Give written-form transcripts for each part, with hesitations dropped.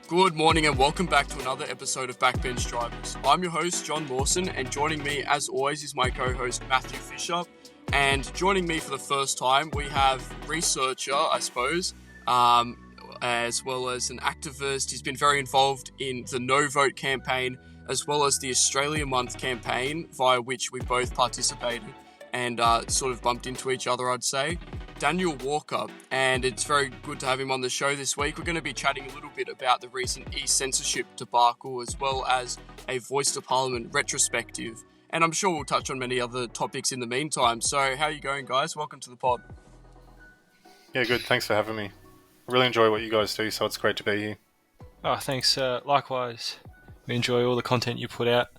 Good morning and welcome back to another episode of Backbench Drivers. I'm your host, John Lawson, and joining me, as always, is my co-host, Matthew Fisher. And joining me for the first time, we have researcher, I suppose, as well as an activist. He's been very involved in the No Vote campaign, as well as the Australia Month campaign, via which we both participated and sort of bumped into each other, I'd say. Daniel Walker, and it's very good to have him on the show this week. We're going to be chatting a little bit about the recent e-censorship debacle, as well as a Voice to Parliament retrospective, and I'm sure we'll touch on many other topics in the meantime. So how are you going, guys? Welcome to the pod. Yeah, good. Thanks for having me. I really enjoy what you guys do, so it's great to be here. Oh, thanks. Likewise. We enjoy all the content you put out.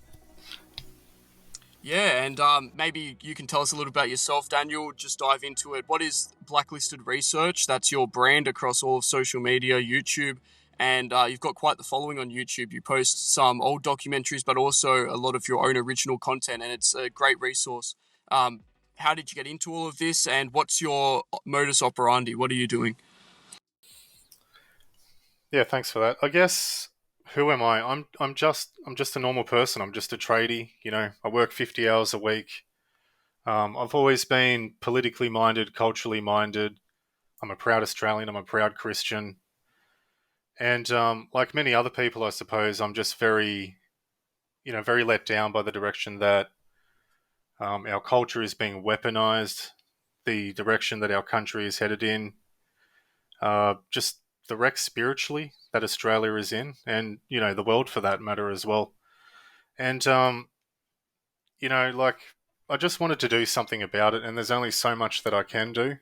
Yeah, and maybe you can tell us a little about yourself, Daniel. Just dive into it. What is Blacklisted Research? That's your brand across all of social media, YouTube, and you've got quite the following on YouTube. You post some old documentaries, but also a lot of your own original content, and it's a great resource. How did you get into all of this, and what's your modus operandi? What are you doing? Yeah, thanks for that. I guess, who am I? I'm just a normal person. I'm just a tradie. I work 50 hours a week. I've always been politically minded, culturally minded. I'm a proud Australian. I'm a proud Christian. And like many other people, I suppose, I'm just very let down by the direction that our culture is being weaponized, the direction that our country is headed in, just the wreck spiritually that Australia is in, and the world for that matter as well. And I just wanted to do something about it, and there's only so much that I can do.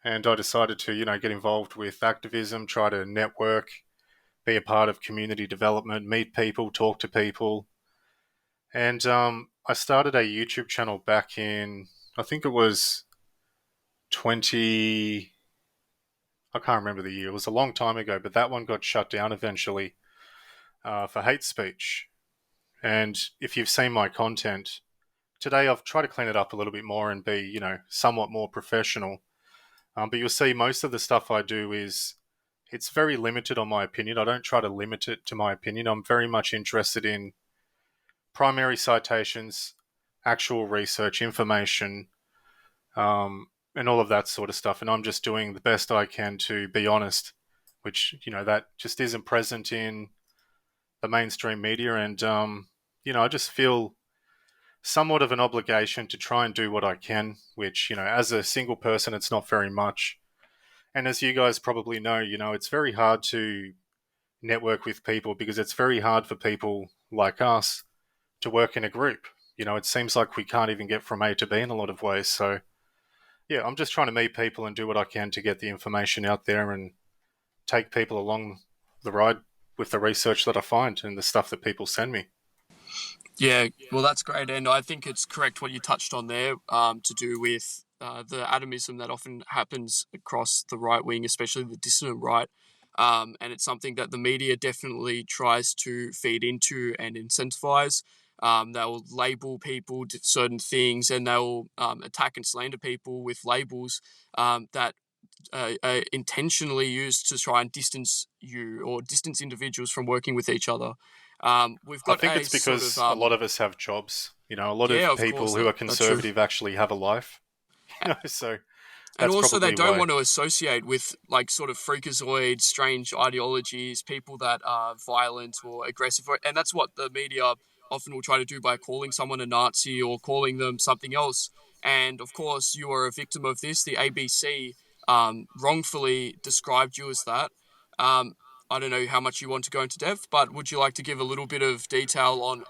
And I decided to get involved with activism, try to network, be a part of community development, meet people, talk to people. And I started a YouTube channel back in, I think it was 20. I can't remember the year. It was a long time ago, but that one got shut down eventually for hate speech. And if you've seen my content, today I've tried to clean it up a little bit more and be, somewhat more professional. But you'll see most of the stuff I do it's very limited on my opinion. I don't try to limit it to my opinion. I'm very much interested in primary citations, actual research, information, and all of that sort of stuff. And I'm just doing the best I can to be honest, which, that just isn't present in the mainstream media. And, I just feel somewhat of an obligation to try and do what I can, which, as a single person, it's not very much. And as you guys probably know, it's very hard to network with people because it's very hard for people like us to work in a group. It seems like we can't even get from A to B in a lot of ways. So, yeah, I'm just trying to meet people and do what I can to get the information out there and take people along the ride with the research that I find and the stuff that people send me. Yeah, well, that's great. And I think it's correct what you touched on there to do with the atomism that often happens across the right wing, especially the dissident right. And it's something that the media definitely tries to feed into and incentivize. They'll label people to certain things, and they'll attack and slander people with labels that are intentionally used to try and distance you or distance individuals from working with each other. We've got I think it's because a lot of us have jobs. A lot of people who are conservative actually have a life. So and that's also they don't why. want to associate with like sort of freakazoid, strange ideologies, people that are violent or aggressive, and that's what the media often will try to do by calling someone a Nazi or calling them something else. And of course, you are a victim of this. The ABC wrongfully described you as that. I don't know how much you want to go into depth, but would you like to give a little bit of detail on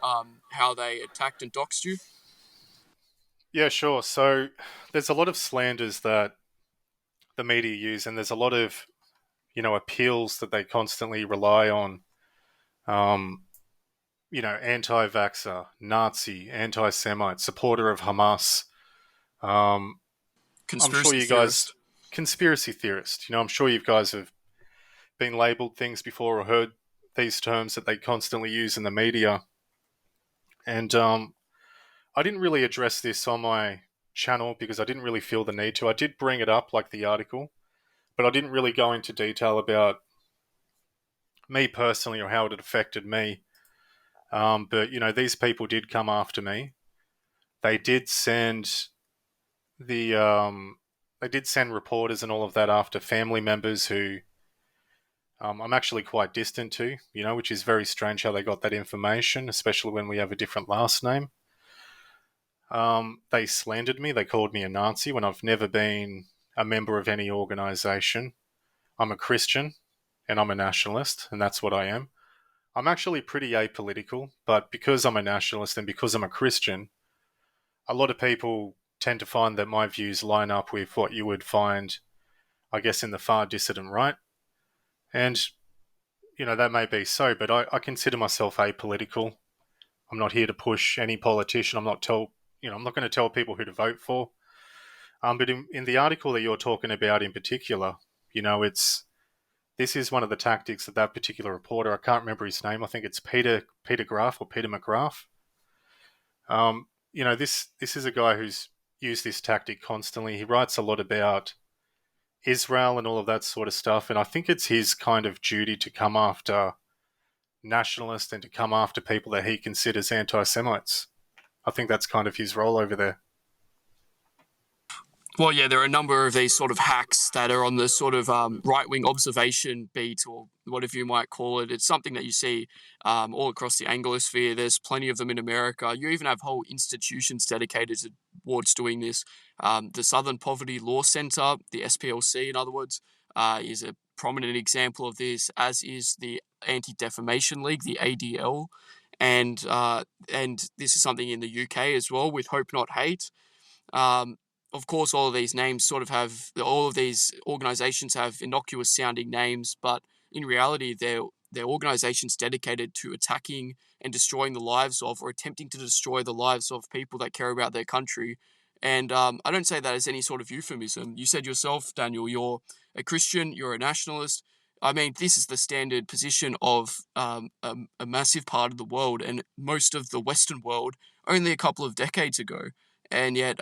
how they attacked and doxed you? Yeah, sure. So there's a lot of slanders that the media use, and there's a lot of, appeals that they constantly rely on. Anti-vaxxer, Nazi, anti-Semite, supporter of Hamas. Conspiracy theorist. Conspiracy theorist. I'm sure you guys have been labelled things before or heard these terms that they constantly use in the media. And I didn't really address this on my channel because I didn't really feel the need to. I did bring it up, like the article, but I didn't really go into detail about me personally or how it had affected me. But these people did come after me. They did send the they did send reporters and all of that after family members who I'm actually quite distant to, which is very strange how they got that information, especially when we have a different last name. They slandered me. They called me a Nazi when I've never been a member of any organization. I'm a Christian and I'm a nationalist, and that's what I am. I'm actually pretty apolitical, but because I'm a nationalist and because I'm a Christian, a lot of people tend to find that my views line up with what you would find, I guess, in the far dissident right. And, that may be so, but I consider myself apolitical. I'm not here to push any politician. I'm not going to tell people who to vote for. But in the article that you're talking about in particular, this is one of the tactics of that particular reporter. I can't remember his name. I think it's Peter Graff or Peter McGrath. This is a guy who's used this tactic constantly. He writes a lot about Israel and all of that sort of stuff, and I think it's his kind of duty to come after nationalists and to come after people that he considers anti-Semites. I think that's kind of his role over there. Well, yeah, there are a number of these sort of hacks that are on the sort of right-wing observation beat, or whatever you might call it. It's something that you see all across the Anglosphere. There's plenty of them in America. You even have whole institutions dedicated towards doing this. The Southern Poverty Law Center, the SPLC, in other words, is a prominent example of this, as is the Anti-Defamation League, the ADL, and this is something in the UK as well with Hope Not Hate. Of course, all of these organizations have innocuous sounding names, but in reality, they're organizations dedicated to attacking and destroying the lives of, or attempting to destroy the lives of, people that care about their country. And I don't say that as any sort of euphemism. You said yourself, Daniel, you're a Christian, you're a nationalist. I mean, this is the standard position of a massive part of the world, and most of the Western world only a couple of decades ago. And yet,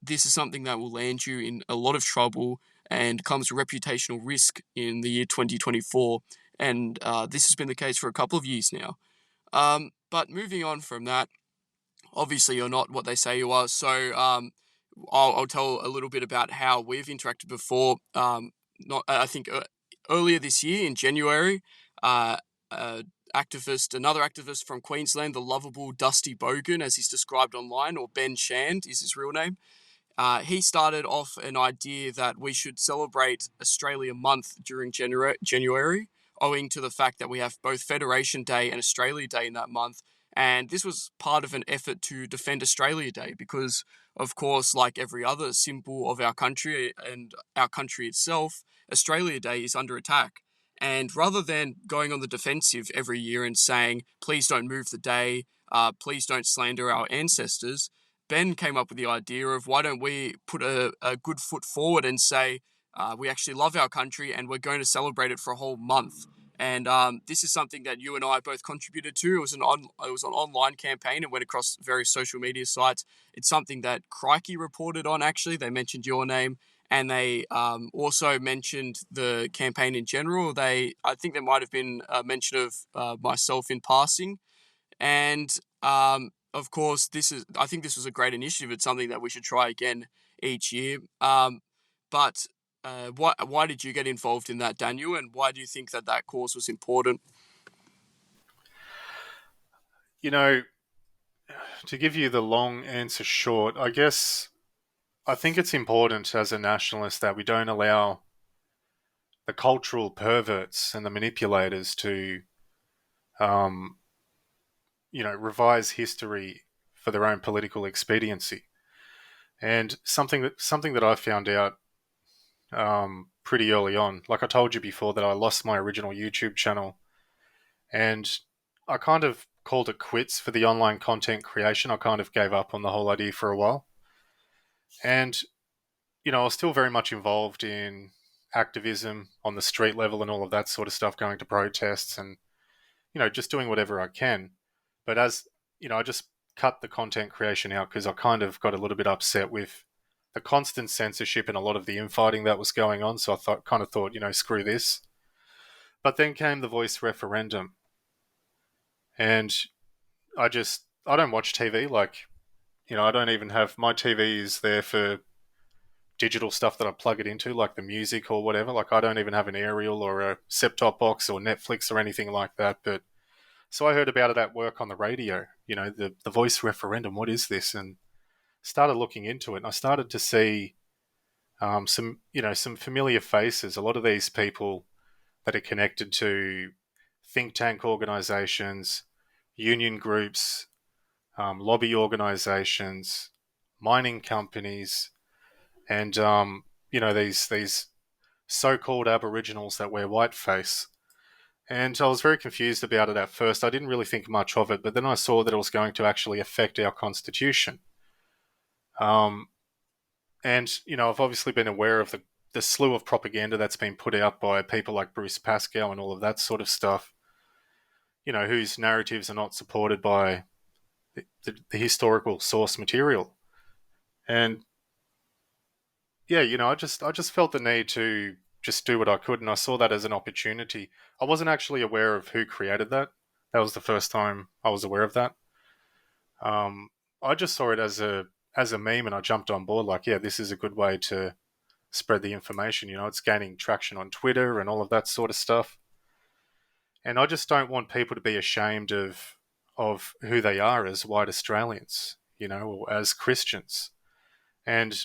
this is something that will land you in a lot of trouble and comes with reputational risk in the year 2024. And this has been the case for a couple of years now. But moving on from that, obviously you're not what they say you are. So I'll tell a little bit about how we've interacted before. I think earlier this year in January, another activist from Queensland, the lovable Dusty Bogan, as he's described online, or Ben Shand is his real name. He started off an idea that we should celebrate Australia Month during January, owing to the fact that we have both Federation Day and Australia Day in that month. And this was part of an effort to defend Australia Day because, of course, like every other symbol of our country and our country itself, Australia Day is under attack. And rather than going on the defensive every year and saying, please don't move the day, please don't slander our ancestors, Ben came up with the idea of why don't we put a good foot forward and say, we actually love our country and we're going to celebrate it for a whole month. And this is something that you and I both contributed to. It was an online campaign. It went across various social media sites. It's something that Crikey reported on, actually. They mentioned your name. And they also mentioned the campaign in general. I think there might have been a mention of myself in passing. And of course, I think this was a great initiative. It's something that we should try again each year. But why did you get involved in that, Daniel? And why do you think that cause was important? To give you the long answer short, I think it's important as a nationalist that we don't allow the cultural perverts and the manipulators to, revise history for their own political expediency. And something that I found out pretty early on, like I told you before, that I lost my original YouTube channel, and I kind of called it quits for the online content creation. I kind of gave up on the whole idea for a while. And, I was still very much involved in activism on the street level and all of that sort of stuff, going to protests and, just doing whatever I can. But I just cut the content creation out because I kind of got a little bit upset with the constant censorship and a lot of the infighting that was going on. So I thought, screw this. But then came the voice referendum, and I don't watch TV. Like, I don't even have my TV is there for digital stuff that I plug it into, like the music or whatever. Like, I don't even have an aerial or a set-top box or Netflix or anything like that. But so I heard about it at work on the radio. The voice referendum. What is this? And started looking into it, and I started to see some familiar faces. A lot of these people that are connected to think tank organizations, union groups, lobby organizations, mining companies, and these so-called Aboriginals that wear whiteface. And I was very confused about it at first. I didn't really think much of it, but then I saw that it was going to actually affect our constitution. I've obviously been aware of the slew of propaganda that's been put out by people like Bruce Pascoe and all of that sort of stuff, whose narratives are not supported by the historical source material. And yeah, I just felt the need to just do what I could, and I saw that as an opportunity. I wasn't actually aware of who created that. That was the first time I was aware of that. I just saw it as a meme, and I jumped on board. Like, yeah, this is a good way to spread the information. It's gaining traction on Twitter and all of that sort of stuff. And I just don't want people to be ashamed of who they are as white Australians, or as Christians. And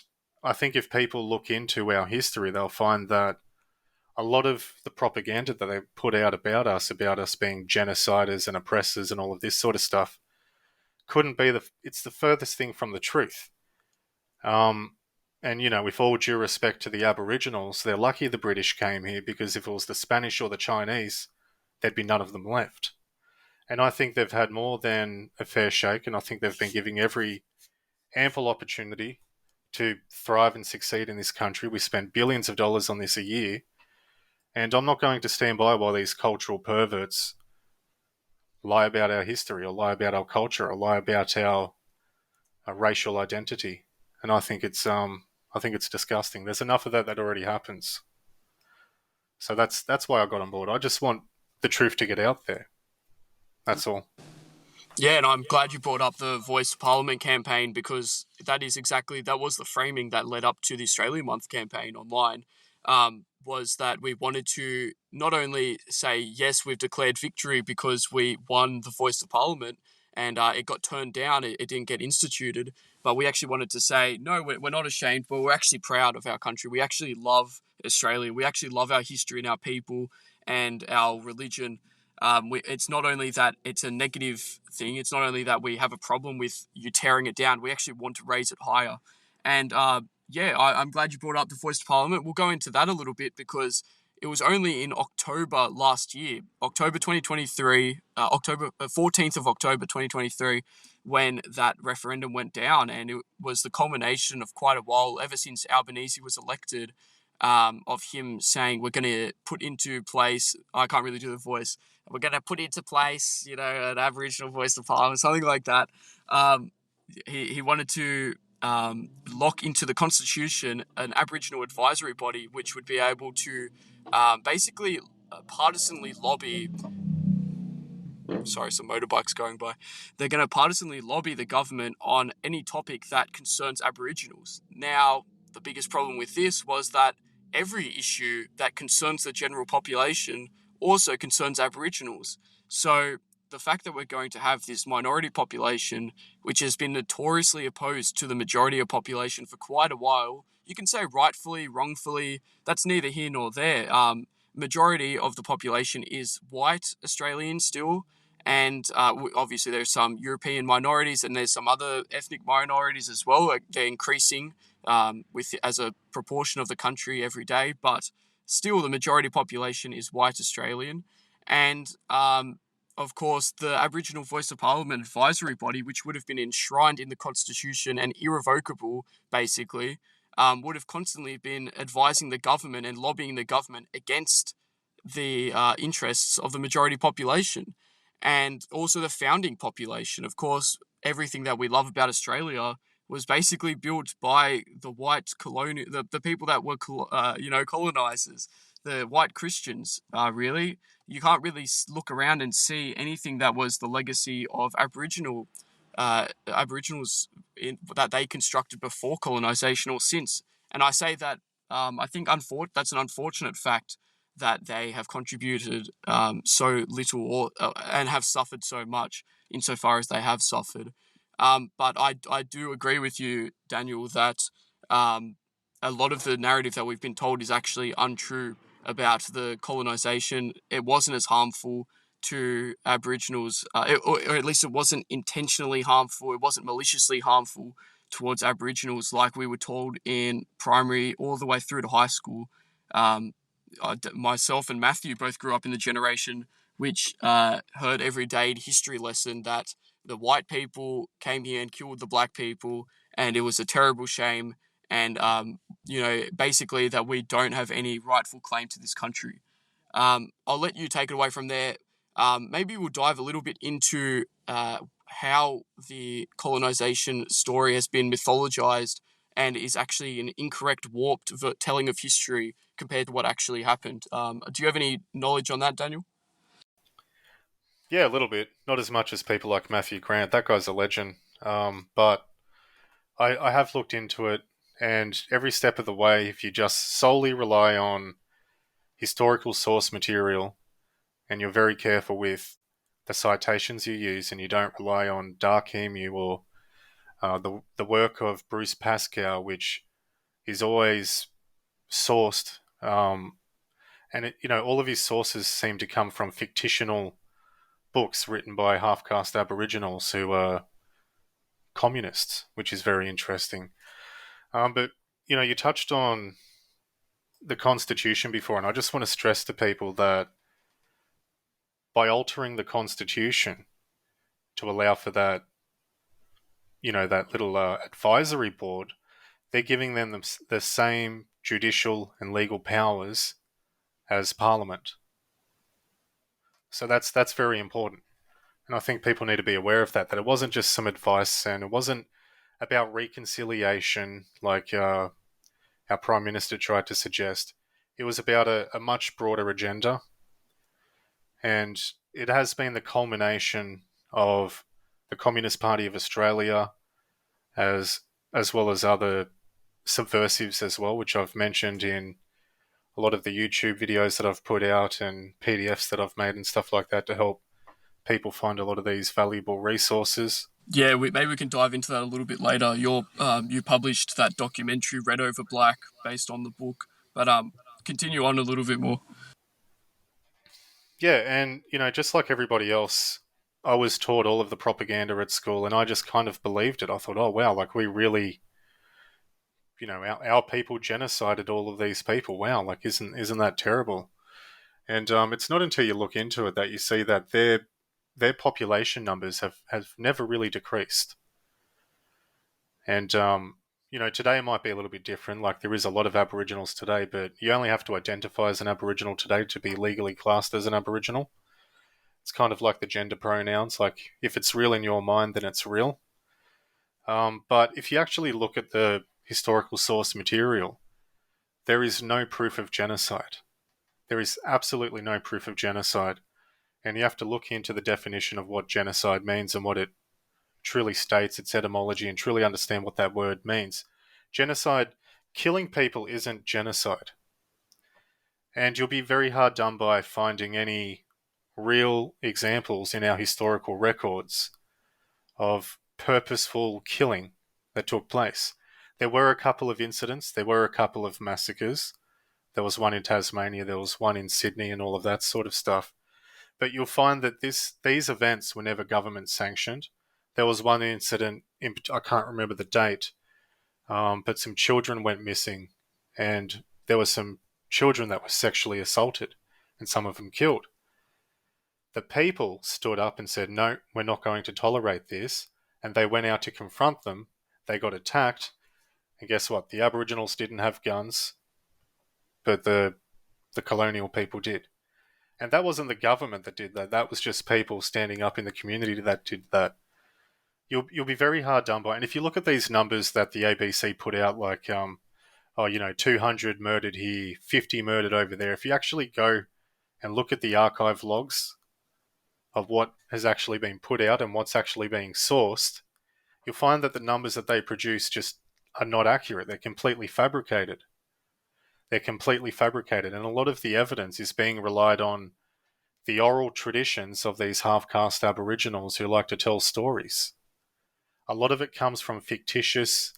I think if people look into our history, they'll find that a lot of the propaganda that they put out about us being genociders and oppressors and all of this sort of stuff, it's the furthest thing from the truth. And, with all due respect to the Aboriginals, they're lucky the British came here, because if it was the Spanish or the Chinese, there'd be none of them left. And I think they've had more than a fair shake, and I think they've been giving every ample opportunity to thrive and succeed in this country. We spend billions of dollars on this a year, and I'm not going to stand by while these cultural perverts lie about our history, or lie about our culture, or lie about our racial identity. And I think it's disgusting. There's enough of that already happens. So that's why I got on board. I just want the truth to get out there. That's all. Yeah, and I'm glad you brought up the Voice of Parliament campaign, because that was the framing that led up to the Australian Month campaign online, was that we wanted to not only say, yes, we've declared victory because we won the Voice of Parliament and it got turned down, it didn't get instituted, but we actually wanted to say, no, we're not ashamed, but we're actually proud of our country. We actually love Australia. We actually love our history and our people and our religion. It's not only that it's a negative thing, it's not only that we have a problem with you tearing it down, we actually want to raise it higher. And I'm glad you brought up the Voice of Parliament. We'll go into that a little bit, because it was only in October last year, October 2023, October 14th of October 2023, when that referendum went down, and it was the culmination of quite a while, ever since Albanese was elected, of him saying, we're going to put into place, I can't really do the voice, we're going to put into place, an Aboriginal Voice of Parliament, something like that. He wanted to lock into the Constitution an Aboriginal advisory body, which would be able to basically partisanly lobby. Sorry, some motorbikes going by. They're going to partisanly lobby the government on any topic that concerns Aboriginals. Now, the biggest problem with this was that every issue that concerns the general population also concerns Aboriginals. So the fact that we're going to have this minority population, which has been notoriously opposed to the majority of population for quite a while, you can say rightfully, wrongfully, that's neither here nor there. Majority of the population is white Australians still, and obviously there's some European minorities and there's some other ethnic minorities as well. Like, they're increasing as a proportion of the country every day, but still the majority population is white Australian. And of course, the Aboriginal Voice of Parliament advisory body, which would have been enshrined in the Constitution and irrevocable, basically, would have constantly been advising the government and lobbying the government against the interests of the majority population, and also the founding population. Of course, everything that we love about Australia was basically built by the white colonial, the people that were colonizers. the white Christians. Really, you can't really look around and see anything that was the legacy of Aboriginals that they constructed before colonization or since. And I say that I think that's an unfortunate fact that they have contributed so little and have suffered so much insofar as they have suffered. But I do agree with you, Daniel, that a lot of the narrative that we've been told is actually untrue about the colonization. It wasn't as harmful to Aboriginals, or at least it wasn't intentionally harmful. It wasn't maliciously harmful towards Aboriginals like we were told in primary all the way through to high school. Um, Myself and Matthew both grew up in the generation which heard every day history lesson that the white people came here and killed the black people, and it was a terrible shame. And basically that we don't have any rightful claim to this country. I'll let you take it away from there. Maybe we'll dive a little bit into how the colonization story has been mythologized and is actually an incorrect, warped telling of history compared to what actually happened. Do you have any knowledge on that, Daniel? Yeah, a little bit. Not as much as people like Matthew Grant. That guy's a legend. But I have looked into it, and every step of the way, if you just solely rely on historical source material and you're very careful with the citations you use and you don't rely on Dark Emu or the work of Bruce Pascoe, which is always sourced, and all of his sources seem to come from fictional books written by half-caste Aboriginals who are communists, which is very interesting. But you touched on the Constitution before, and I just want to stress to people that by altering the Constitution to allow for that, that little advisory board, they're giving them the same judicial and legal powers as Parliament. So that's very important. And I think people need to be aware of that it wasn't just some advice, and it wasn't about reconciliation like our Prime Minister tried to suggest. It was about a much broader agenda. And it has been the culmination of the Communist Party of Australia as well as other subversives as well, which I've mentioned in a lot of the YouTube videos that I've put out and PDFs that I've made and stuff like that to help people find a lot of these valuable resources. Yeah, maybe we can dive into that a little bit later. You published that documentary Red Over Black based on the book, but continue on a little bit more. Yeah, and just like everybody else, I was taught all of the propaganda at school, and I just kind of believed it. I thought, oh wow, like we really, our people genocided all of these people. Wow, like isn't that terrible? And it's not until you look into it that you see that their population numbers have never really decreased. And today it might be a little bit different. Like there is a lot of Aboriginals today, but you only have to identify as an Aboriginal today to be legally classed as an Aboriginal. It's kind of like the gender pronouns. Like if it's real in your mind, then it's real. But if you actually look at the historical source material, there is no proof of genocide. There is absolutely no proof of genocide. And you have to look into the definition of what genocide means and what it truly states, its etymology, and truly understand what that word means. Genocide, killing people isn't genocide. And you'll be very hard done by finding any real examples in our historical records of purposeful killing that took place. There were a couple of incidents, there were a couple of massacres. There was one in Tasmania, there was one in Sydney and all of that sort of stuff. But you'll find that these events were never government sanctioned. There was one incident, I can't remember the date, but some children went missing, and there were some children that were sexually assaulted, and some of them killed. The people stood up and said, no, we're not going to tolerate this, and they went out to confront them. They got attacked, and guess what? The Aboriginals didn't have guns, but the colonial people did. And that wasn't the government that did that. That was just people standing up in the community that did that. You'll be very hard done by. And if you look at these numbers that the ABC put out, like oh, 200 murdered here, 50 murdered over there. If you actually go and look at the archive logs of what has actually been put out and what's actually being sourced, you'll find that the numbers that they produce just are not accurate. They're completely fabricated. And a lot of the evidence is being relied on the oral traditions of these half-caste Aboriginals who like to tell stories. A lot of it comes from fictitious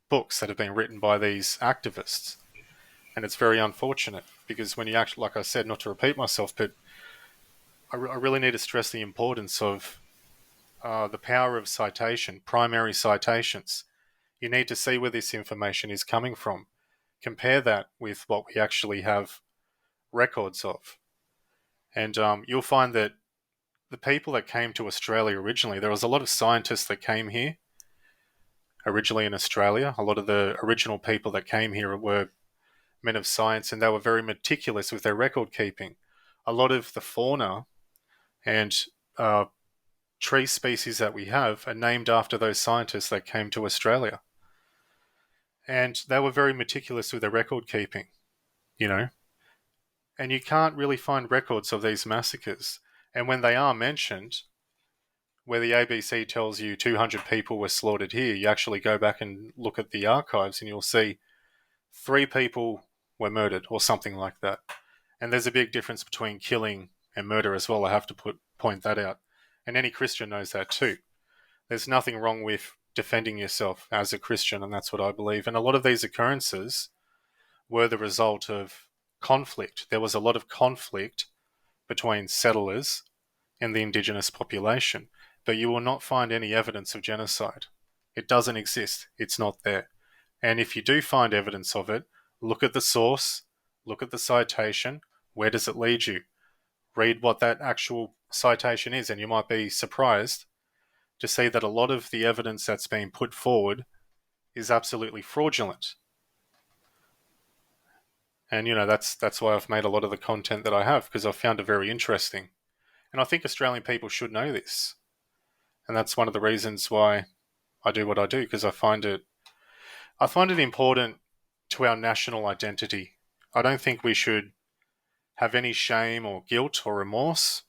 books that have been written by these activists. And it's very unfortunate because when you actually, like I said, not to repeat myself, but I really need to stress the importance of the power of citation, primary citations. You need to see where this information is coming from. Compare that with what we actually have records of. And you'll find that the people that came to Australia originally, there was a lot of scientists that came here originally in Australia. A lot of the original people that came here were men of science, and they were very meticulous with their record keeping. A lot of the fauna and tree species that we have are named after those scientists that came to Australia. And they were very meticulous with their record keeping, And you can't really find records of these massacres. And when they are mentioned, where the ABC tells you 200 people were slaughtered here, you actually go back and look at the archives and you'll see 3 people were murdered or something like that. And there's a big difference between killing and murder as well. I have to point that out. And any Christian knows that too. There's nothing wrong with defending yourself as a Christian, and that's what I believe. And a lot of these occurrences were the result of conflict. There was a lot of conflict between settlers and the indigenous population, but you will not find any evidence of genocide. It doesn't exist. It's not there. And if you do find evidence of it, look at the source, look at the citation. Where does it lead you? Read what that actual citation is, and you might be surprised to see that a lot of the evidence that's being put forward is absolutely fraudulent. And, that's why I've made a lot of the content that I have, because I've found it very interesting. And I think Australian people should know this. And that's one of the reasons why I do what I do, because I find it important to our national identity. I don't think we should have any shame or guilt or remorse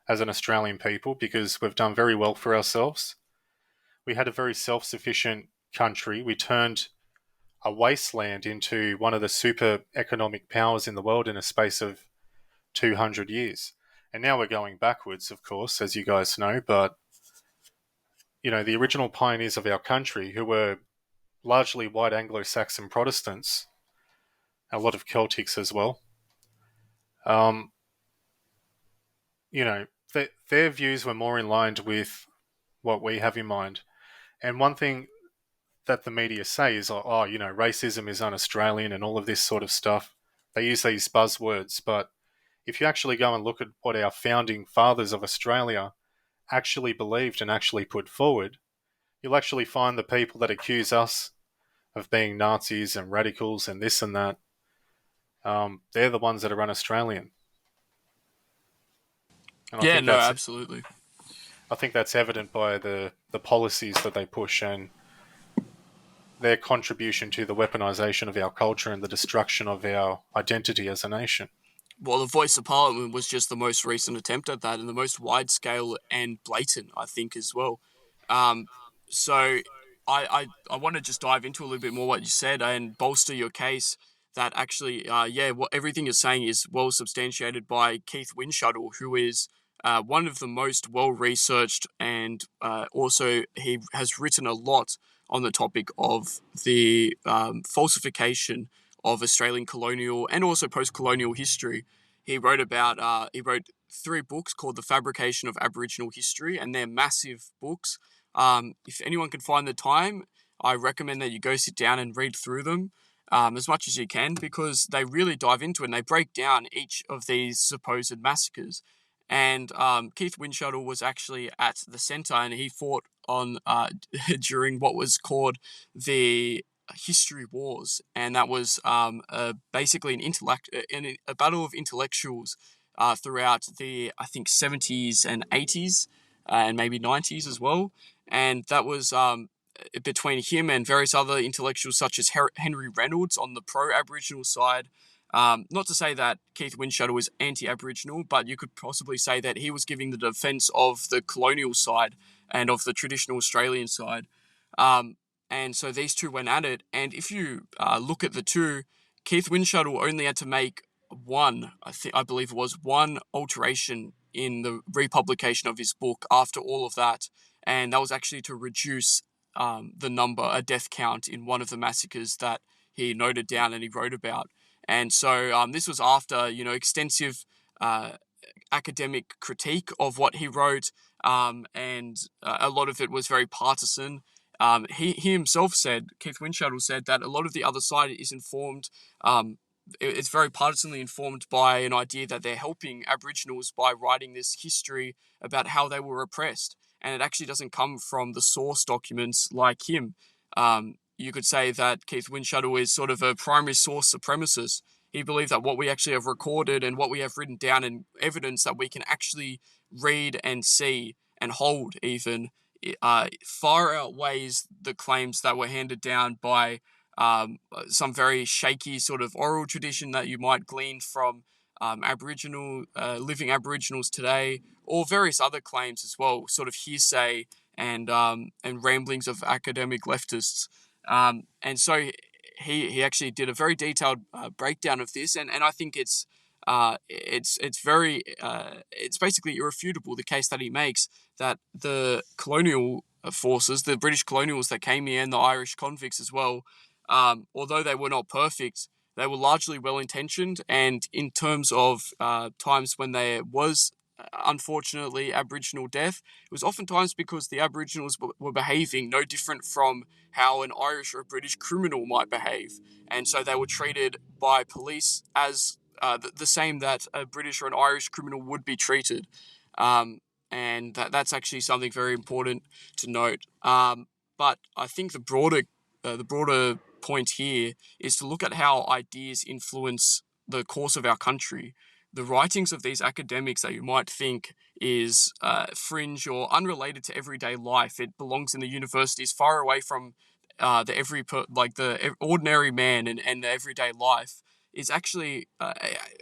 as an Australian people, because we've done very well for ourselves. We had a very self-sufficient country. We turned a wasteland into one of the super economic powers in the world in a space of 200 years. And now we're going backwards, of course, as you guys know, but the original pioneers of our country, who were largely white Anglo-Saxon Protestants, a lot of Celtics as well, their views were more in line with what we have in mind. And one thing that the media say is, racism is un-Australian and all of this sort of stuff. They use these buzzwords, but if you actually go and look at what our founding fathers of Australia actually believed and actually put forward, you'll actually find the people that accuse us of being Nazis and radicals and this and that, they're the ones that are un-Australian. And absolutely. I think that's evident by the policies that they push and their contribution to the weaponization of our culture and the destruction of our identity as a nation. Well, the Voice of Parliament was just the most recent attempt at that, and the most wide-scale and blatant, I think, as well. So I want to just dive into a little bit more what you said and bolster your case that actually, what everything you're saying is well substantiated by Keith Windschuttle, who is one of the most well-researched, and also he has written a lot on the topic of the falsification of Australian colonial and also post-colonial history. He wrote 3 books called The Fabrication of Aboriginal History, and they're massive books. If anyone can find the time, I recommend that you go sit down and read through them as much as you can, because they really dive into it and they break down each of these supposed massacres. And Keith Windschuttle was actually at the centre, and he fought on during what was called the History Wars, and that was basically a battle of intellectuals throughout the, I think, 70s and 80s and maybe 90s as well. And that was between him and various other intellectuals such as Henry Reynolds on the pro-Aboriginal side. Not to say that Keith Windschuttle was anti-Aboriginal, but you could possibly say that he was giving the defence of the colonial side and of the traditional Australian side. And so these two went at it. And if you look at the two, Keith Windschuttle only had to make I believe it was one alteration in the republication of his book after all of that. And that was actually to reduce a death count in one of the massacres that he noted down and he wrote about. And so this was after, extensive academic critique of what he wrote, and a lot of it was very partisan. He himself said, Keith Windschuttle said, that a lot of the other side is informed, it's very partisanly informed by an idea that they're helping Aboriginals by writing this history about how they were oppressed. And it actually doesn't come from the source documents like him. You could say that Keith Windschuttle is sort of a primary source supremacist. He believed that what we actually have recorded and what we have written down and evidence that we can actually read and see and hold even far outweighs the claims that were handed down by some very shaky sort of oral tradition that you might glean from living Aboriginals today, or various other claims as well, sort of hearsay and ramblings of academic leftists. And so he actually did a very detailed breakdown of this, and I think it's basically irrefutable, the case that he makes, that the colonial forces, the British colonials that came here, and the Irish convicts as well, although they were not perfect, they were largely well-intentioned, and in terms of times when there was unfortunately Aboriginal death, it was oftentimes because the Aboriginals were behaving no different from how an Irish or a British criminal might behave, and so they were treated by police as the same that a British or an Irish criminal would be treated. And that's actually something very important to note. But I think the broader point here is to look at how ideas influence the course of our country. The writings of these academics that you might think is fringe or unrelated to everyday life, it belongs in the universities, far away from the ordinary man and the everyday life, is actually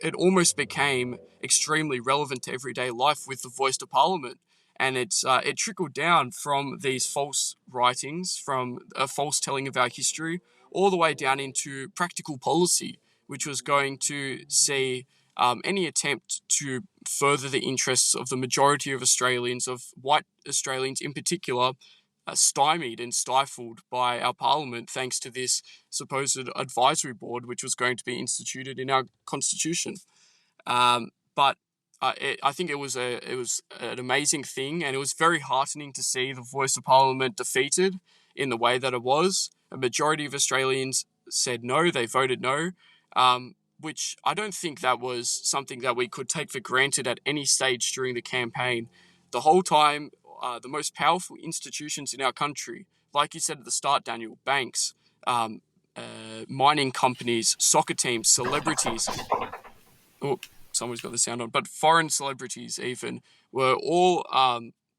it almost became extremely relevant to everyday life with the Voice to Parliament. And it trickled down from these false writings, from a false telling of our history, all the way down into practical policy, which was going to see any attempt to further the interests of the majority of Australians, of white Australians in particular, stymied and stifled by our Parliament, thanks to this supposed advisory board, which was going to be instituted in our constitution. But I think it was an amazing thing, and it was very heartening to see the Voice of Parliament defeated in the way that it was. A majority of Australians said no; they voted no, which I don't think that was something that we could take for granted at any stage during the campaign. The whole time, the most powerful institutions in our country, like you said at the start, Daniel, banks, mining companies, soccer teams, celebrities. Oh, someone's got the sound on. But foreign celebrities even were all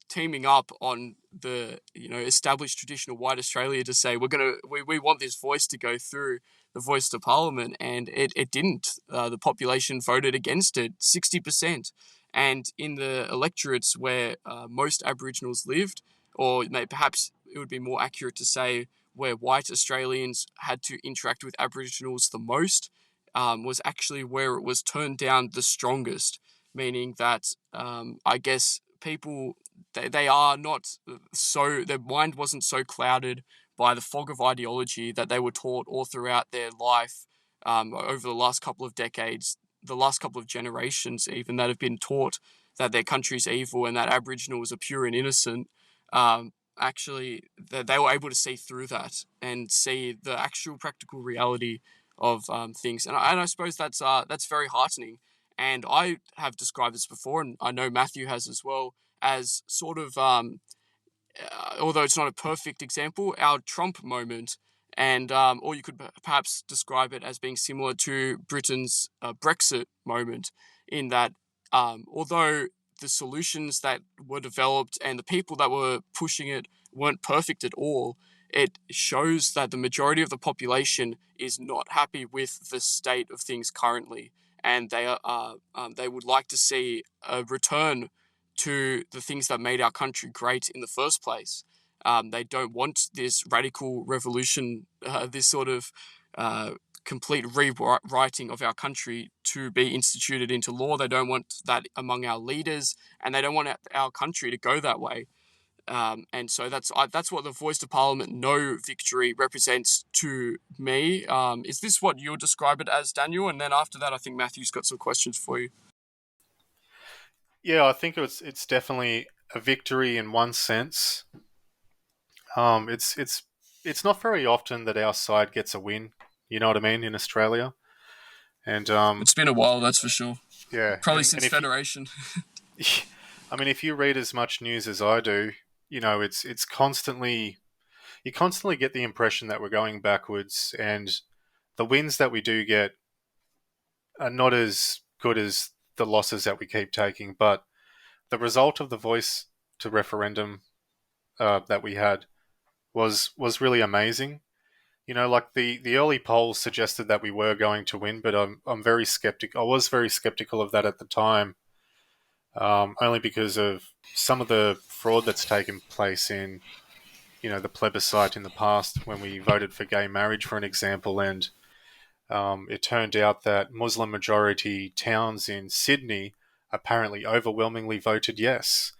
teaming up on the established traditional white Australia to say we want this voice to go through, the Voice to Parliament, and it didn't. The population voted against it, 60%. And in the electorates where most Aboriginals lived, or perhaps it would be more accurate to say where white Australians had to interact with Aboriginals the most, was actually where it was turned down the strongest, meaning that I guess people, they are not so, their mind wasn't so clouded by the fog of ideology that they were taught all throughout their life over the last couple of decades, the last couple of generations even, that have been taught that their country's evil and that Aboriginals are pure and innocent. Actually, they were able to see through that and see the actual practical reality of things, and I suppose that's very heartening. And I have described this before, and I know Matthew has as well, as sort of although it's not a perfect example, our Trump moment, and or you could perhaps describe it as being similar to Britain's Brexit moment, in that although the solutions that were developed and the people that were pushing it weren't perfect at all, it shows that the majority of the population is not happy with the state of things currently, and they would like to see a return to the things that made our country great in the first place. They don't want this radical revolution, this sort of complete rewriting of our country to be instituted into law. They don't want that among our leaders, and they don't want our country to go that way. And so that's what the Voice to Parliament No victory represents to me. Is this what you'll describe it as, Daniel? And then after that, I think Matthew's got some questions for you. Yeah, I think it's definitely a victory in one sense. It's not very often that our side gets a win. You know what I mean, in Australia, and It's been a while, that's for sure. yeah, Probably since Federation. I mean, if you read as much news as I do, it's constantly you constantly get the impression that we're going backwards, and the wins that we do get are not as good as the losses that we keep taking. But the result of the voice to referendum that we had was really amazing. Like the early polls suggested that we were going to win, but I'm very skeptical. I was very skeptical of that at the time, only because of some of the fraud that's taken place in the plebiscite in the past when we voted for gay marriage, for an example, and it turned out that Muslim majority towns in Sydney apparently overwhelmingly voted yes.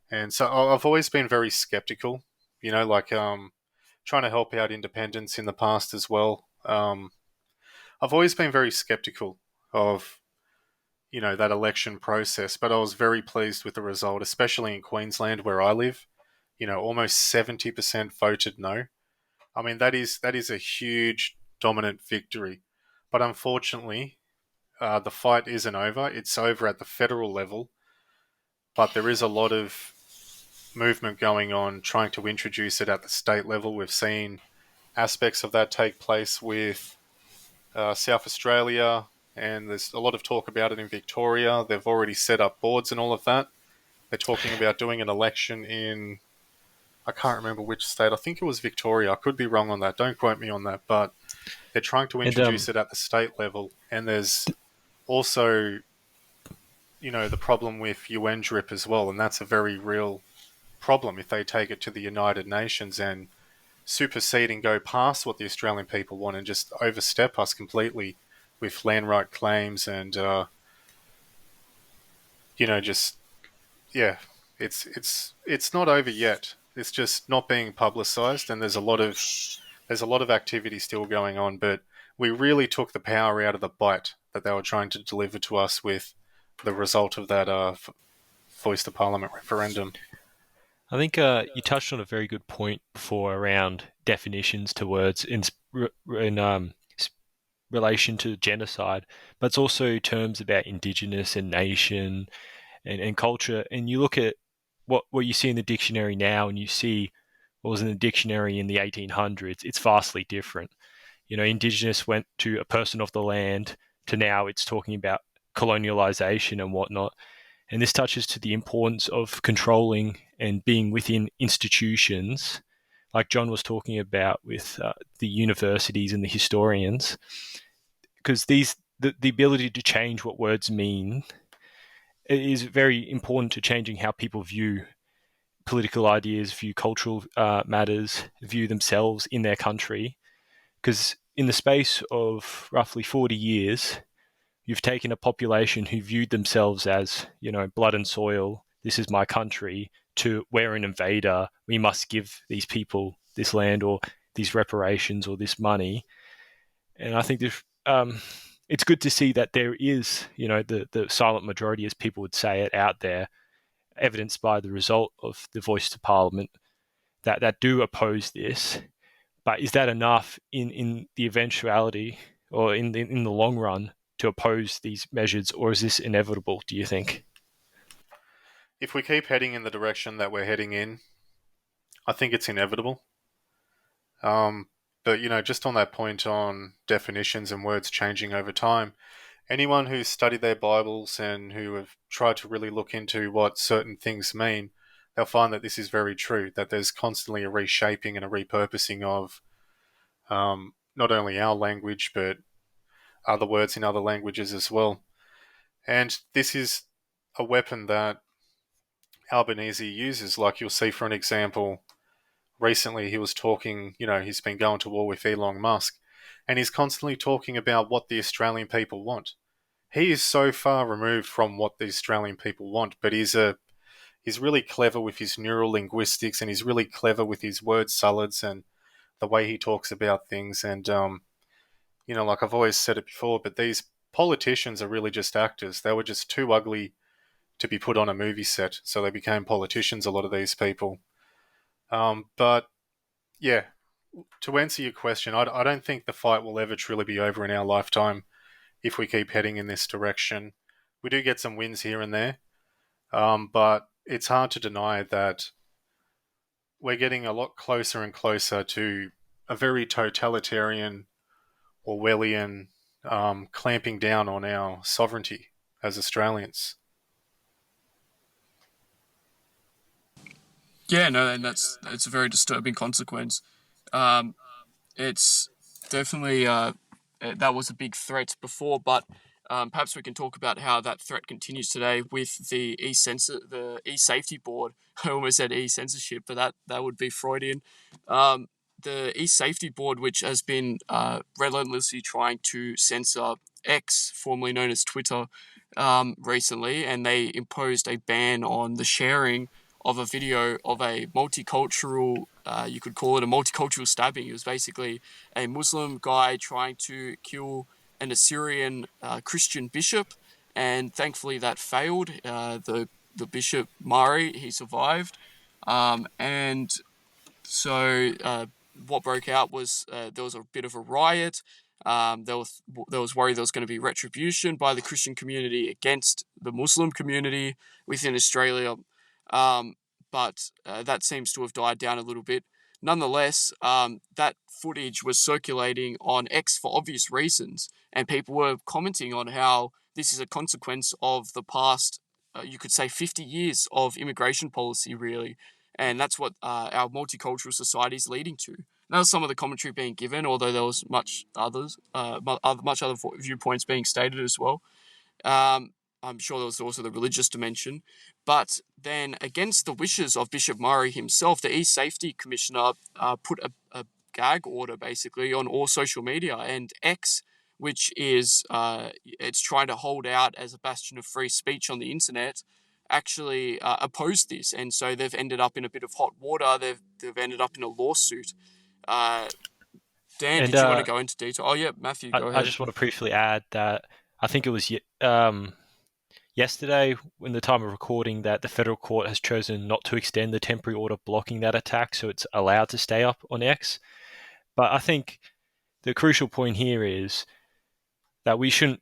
And so I've always been very skeptical, like trying to help out independents in the past as well. I've always been very skeptical of, that election process, but I was very pleased with the result, especially in Queensland where I live. Almost 70% voted no. I mean, that is a huge dominant victory. But unfortunately, the fight isn't over. It's over at the federal level, but there is a lot of movement going on trying to introduce it at the state level. We've seen aspects of that take place with South Australia, and there's a lot of talk about it in Victoria. They've already set up boards and all of that. They're talking about doing an election in, I can't remember which state. I think it was Victoria. I could be wrong on that. Don't quote me on that. But they're trying to introduce it at the state level. And there's also, the problem with UN drip as well. And that's a very real problem if they take it to the United Nations and supersede and go past what the Australian people want and just overstep us completely with land right claims and, it's not over yet. It's just not being publicized, and there's a lot of activity still going on. But we really took the power out of the bite that they were trying to deliver to us with the result of that Voice to Parliament referendum. I think you touched on a very good point before around definitions to words in relation to genocide, but it's also terms about indigenous and nation and culture. And you look at what you see in the dictionary now and you see what was in the dictionary in the 1800s, it's vastly different. Indigenous went to a person of the land to now it's talking about colonialization and whatnot. And this touches to the importance of controlling and being within institutions, like John was talking about with the universities and the historians, because the ability to change what words mean is very important to changing how people view political ideas, view cultural matters, view themselves in their country. Because in the space of roughly 40 years, you've taken a population who viewed themselves as, blood and soil, this is my country, to we're an invader, we must give these people this land or these reparations or this money. And I think it's good to see that there is, the silent majority, as people would say it, out there, evidenced by the result of the Voice to Parliament, that do oppose this. But is that enough in the eventuality or in the long run to oppose these measures, or is this inevitable, do you think? If we keep heading in the direction that we're heading in, I think it's inevitable. But, just on that point on definitions and words changing over time, anyone who's studied their Bibles and who have tried to really look into what certain things mean, they'll find that this is very true, that there's constantly a reshaping and a repurposing of not only our language, but other words in other languages as well. And this is a weapon that Albanese uses. Like you'll see, for an example, recently he was talking, he's been going to war with Elon Musk, and he's constantly talking about what the Australian people want. He is so far removed from what the Australian people want, but he's really clever with his neural linguistics, and he's really clever with his word salads and the way he talks about things. And, like I've always said it before, but these politicians are really just actors. They were just too ugly to be put on a movie set, so they became politicians, a lot of these people. But, yeah, to answer your question, I don't think the fight will ever truly be over in our lifetime if we keep heading in this direction. We do get some wins here and there, but it's hard to deny that we're getting a lot closer and closer to a very totalitarian, Orwellian clamping down on our sovereignty as Australians. Yeah, no, and it's a very disturbing consequence. It's definitely that was a big threat before, but perhaps we can talk about how that threat continues today with the e-safety board. I almost said e-censorship, but that would be Freudian. The e-safety board, which has been relentlessly trying to censor X, formerly known as Twitter, recently, and they imposed a ban on the sharing of a video of a multicultural, you could call it a multicultural stabbing. It was basically a Muslim guy trying to kill an Assyrian Christian bishop, and thankfully that failed. The bishop Mari, he survived, and so what broke out was there was a bit of a riot. There was worry there was going to be retribution by the Christian community against the Muslim community within Australia, but that seems to have died down a little bit. Nonetheless, that footage was circulating on X for obvious reasons, and people were commenting on how this is a consequence of the past, you could say, 50 years of immigration policy, really. And that's what our multicultural society is leading to. That was some of the commentary being given, although there was much other viewpoints being stated as well. I'm sure there was also the religious dimension. But then, against the wishes of Bishop Murray himself, the e-safety commissioner put a gag order basically on all social media, and X, which is it's trying to hold out as a bastion of free speech on the internet, actually opposed this, and so they've ended up in a bit of hot water. They've ended up in a lawsuit. Dan, And did you want to go into detail? Oh yeah, Matthew, go ahead. I just want to briefly add that I think it was yesterday, in the time of recording, that the federal court has chosen not to extend the temporary order blocking that attack, so it's allowed to stay up on X. But I think the crucial point here is that we shouldn't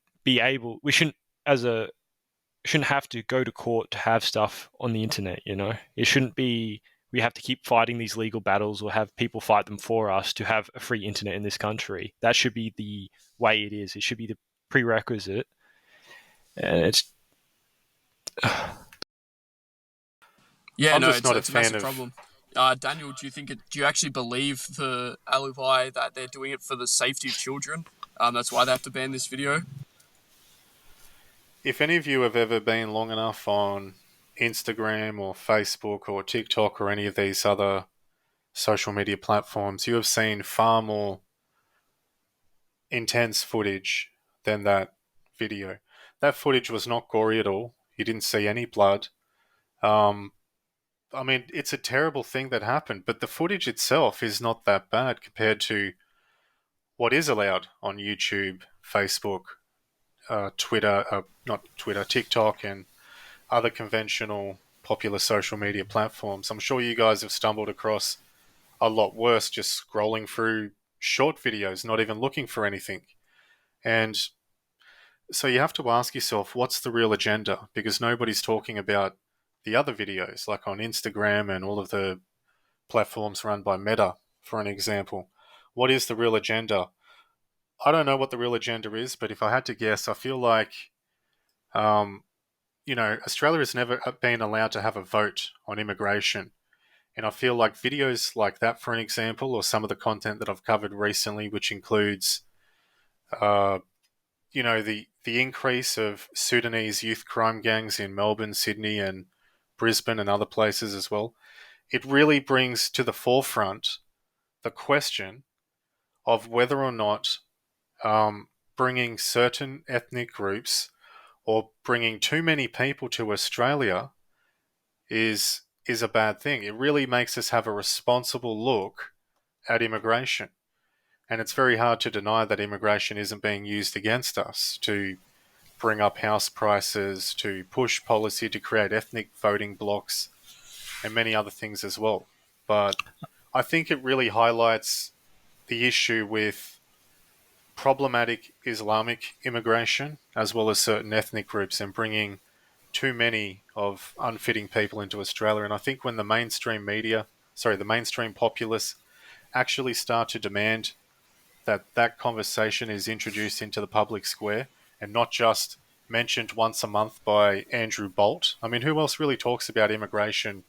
have to go to court to have stuff on the internet. It shouldn't be we have to keep fighting these legal battles or have people fight them for us to have a free internet in this country. That should be the way it is. It should be the prerequisite. And it's yeah, I'm no, just it's, not a it's a fan massive of. problem. Daniel, do you actually believe the alibi that they're doing it for the safety of children? That's why they have to ban this video. If any of you have ever been long enough on Instagram or Facebook or TikTok or any of these other social media platforms, you have seen far more intense footage than that video. That footage was not gory at all. You didn't see any blood. I mean, it's a terrible thing that happened, but the footage itself is not that bad compared to what is allowed on YouTube, Facebook, TikTok, and other conventional popular social media platforms. I'm sure you guys have stumbled across a lot worse just scrolling through short videos, not even looking for anything. And so you have to ask yourself, what's the real agenda? Because nobody's talking about the other videos, like on Instagram and all of the platforms run by Meta, for an example. What is the real agenda? I don't know what the real agenda is, but if I had to guess, I feel like Australia has never been allowed to have a vote on immigration. And I feel like videos like that, for an example, or some of the content that I've covered recently, which includes, the increase of Sudanese youth crime gangs in Melbourne, Sydney, and Brisbane and other places as well, it really brings to the forefront the question of whether or not bringing certain ethnic groups or bringing too many people to Australia is a bad thing. It really makes us have a responsible look at immigration. And it's very hard to deny that immigration isn't being used against us to bring up house prices, to push policy to create ethnic voting blocks, and many other things as well. But I think it really highlights the issue with problematic Islamic immigration, as well as certain ethnic groups, and bringing too many of unfitting people into Australia. And I think when the mainstream populace actually start to demand that conversation is introduced into the public square and not just mentioned once a month by Andrew Bolt. I mean, who else really talks about immigration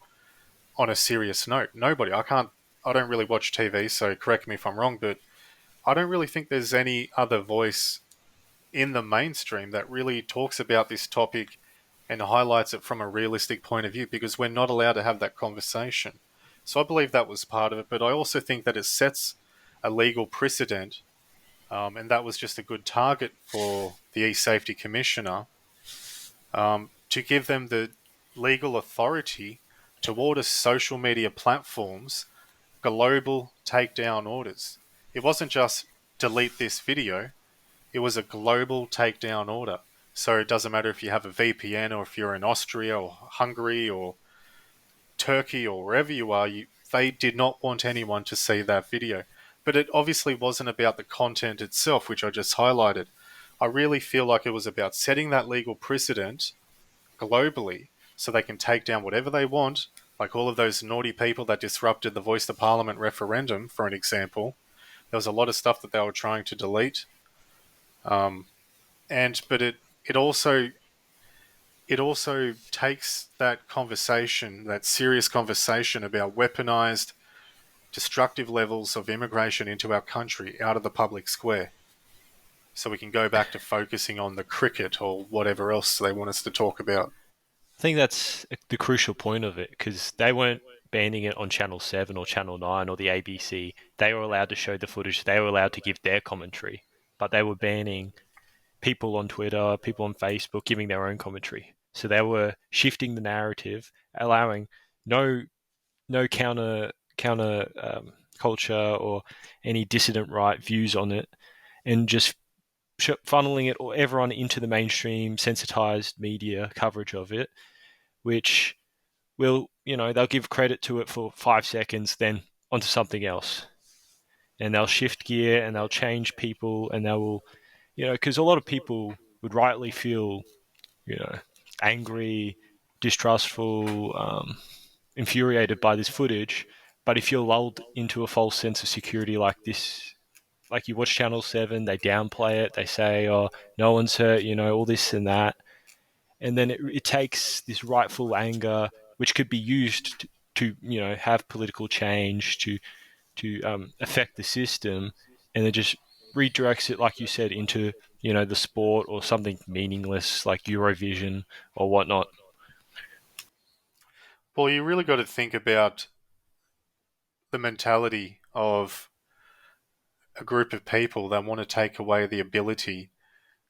on a serious note? Nobody. I don't really watch TV, so correct me if I'm wrong, but I don't really think there's any other voice in the mainstream that really talks about this topic and highlights it from a realistic point of view, because we're not allowed to have that conversation. So I believe that was part of it, but I also think that it sets a legal precedent, and that was just a good target for the E-Safety Commissioner, to give them the legal authority to order social media platforms global takedown orders. It wasn't just delete this video, it was a global takedown order. So it doesn't matter if you have a VPN or if you're in Austria or Hungary or Turkey or wherever you are, they did not want anyone to see that video. But it obviously wasn't about the content itself, which I just highlighted. I really feel like it was about setting that legal precedent globally so they can take down whatever they want, like all of those naughty people that disrupted the Voice to Parliament referendum, for an example. There was a lot of stuff that they were trying to delete. But it also takes that conversation, that serious conversation about weaponized, destructive levels of immigration into our country out of the public square. So we can go back to focusing on the cricket or whatever else they want us to talk about. I think that's the crucial point of it, because they weren't banning it on Channel 7 or Channel 9 or the ABC. They were allowed to show the footage. They were allowed to give their commentary. But they were banning people on Twitter, people on Facebook giving their own commentary. So they were shifting the narrative, allowing no counter culture or any dissident right views on it, and just funneling it or everyone into the mainstream sensitized media coverage of it, which will, they'll give credit to it for 5 seconds, then onto something else. And they'll shift gear and they'll change people, and they will, because a lot of people would rightly feel, angry, distrustful, infuriated by this footage. But if you're lulled into a false sense of security like this, like you watch Channel 7, they downplay it, they say, oh, no one's hurt, all this and that. And then it takes this rightful anger, which could be used to have political change, to affect the system, and it just redirects it, like you said, into the sport or something meaningless like Eurovision or whatnot. Well, you really got to think about the mentality of a group of people that want to take away the ability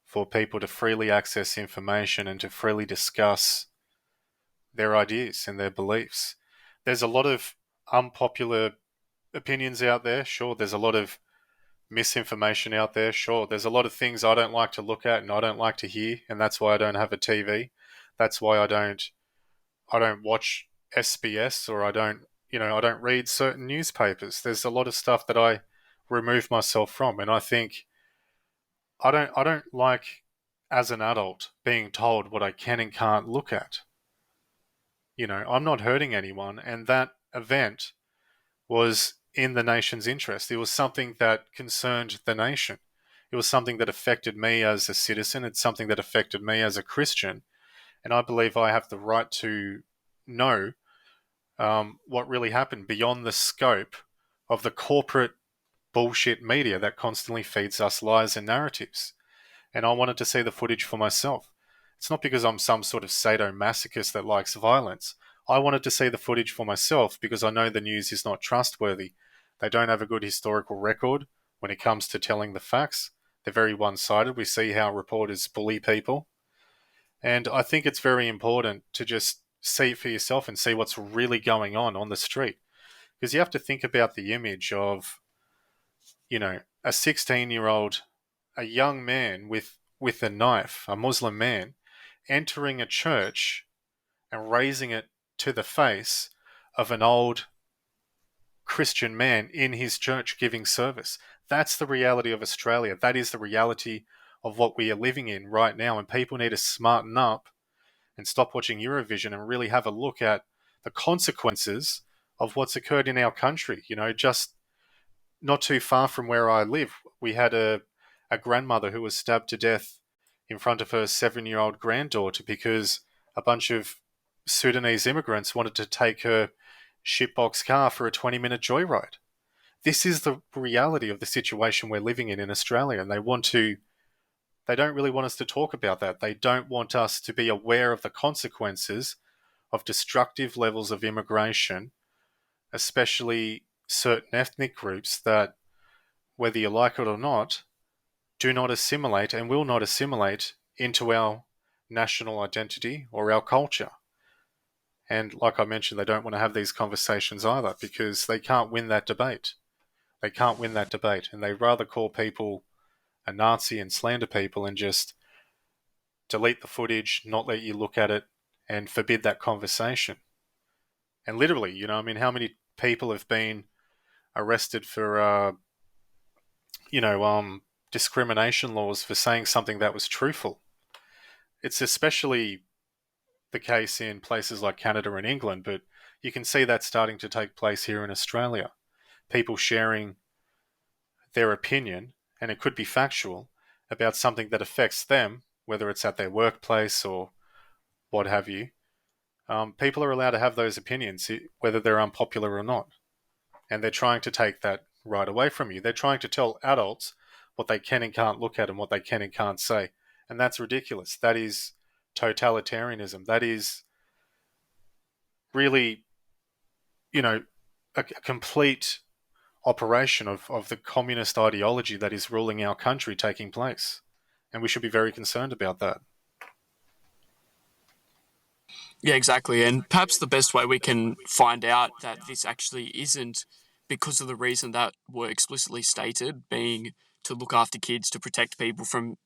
for people to freely access information and to freely discuss their ideas and their beliefs. There's a lot of unpopular opinions out there, sure. There's a lot of misinformation out there, sure. There's a lot of things I don't like to look at and I don't like to hear, and that's why I don't have a TV. That's why I don't watch SBS, or I don't read certain newspapers. There's a lot of stuff that I remove myself from, and I think I don't like, as an adult, being told what I can and can't look at. I'm not hurting anyone, and that event was in the nation's interest. It was something that concerned the nation. It was something that affected me as a citizen. It's something that affected me as a Christian. And I believe I have the right to know what really happened beyond the scope of the corporate bullshit media that constantly feeds us lies and narratives. And I wanted to see the footage for myself. It's not because I'm some sort of sadomasochist that likes violence. I wanted to see the footage for myself because I know the news is not trustworthy. They don't have a good historical record when it comes to telling the facts. They're very one-sided. We see how reporters bully people. And I think it's very important to just see it for yourself and see what's really going on the street. Because you have to think about the image of, a 16-year-old, a young man with a knife, a Muslim man, entering a church and raising it to the face of an old Christian man in his church giving service. That's the reality of Australia. That is the reality of what we are living in right now. And people need to smarten up and stop watching Eurovision and really have a look at the consequences of what's occurred in our country. Just not too far from where I live, we had a grandmother who was stabbed to death in front of her 7-year-old granddaughter because a bunch of Sudanese immigrants wanted to take her shitbox car for a 20-minute joyride. This is the reality of the situation we're living in Australia, and they don't really want us to talk about that. They don't want us to be aware of the consequences of destructive levels of immigration, especially certain ethnic groups that, whether you like it or not, do not assimilate and will not assimilate into our national identity or our culture. And like I mentioned, they don't want to have these conversations either because they can't win that debate. They can't win that debate, and they'd rather call people a Nazi and slander people and just delete the footage, not let you look at it, and forbid that conversation. And literally, how many people have been arrested for, discrimination laws for saying something that was truthful? It's especially the case in places like Canada and England, but you can see that starting to take place here in Australia. People sharing their opinion, and it could be factual, about something that affects them, whether it's at their workplace or what have you. People are allowed to have those opinions, whether they're unpopular or not. And they're trying to take that right away from you. They're trying to tell adults what they can and can't look at and what they can and can't say. And that's ridiculous. That is totalitarianism. That is really, a complete operation of the communist ideology that is ruling our country taking place. And we should be very concerned about that. Yeah, exactly. And perhaps the best way we can find out that this actually isn't because of the reason that were explicitly stated, being to look after kids, to protect people from,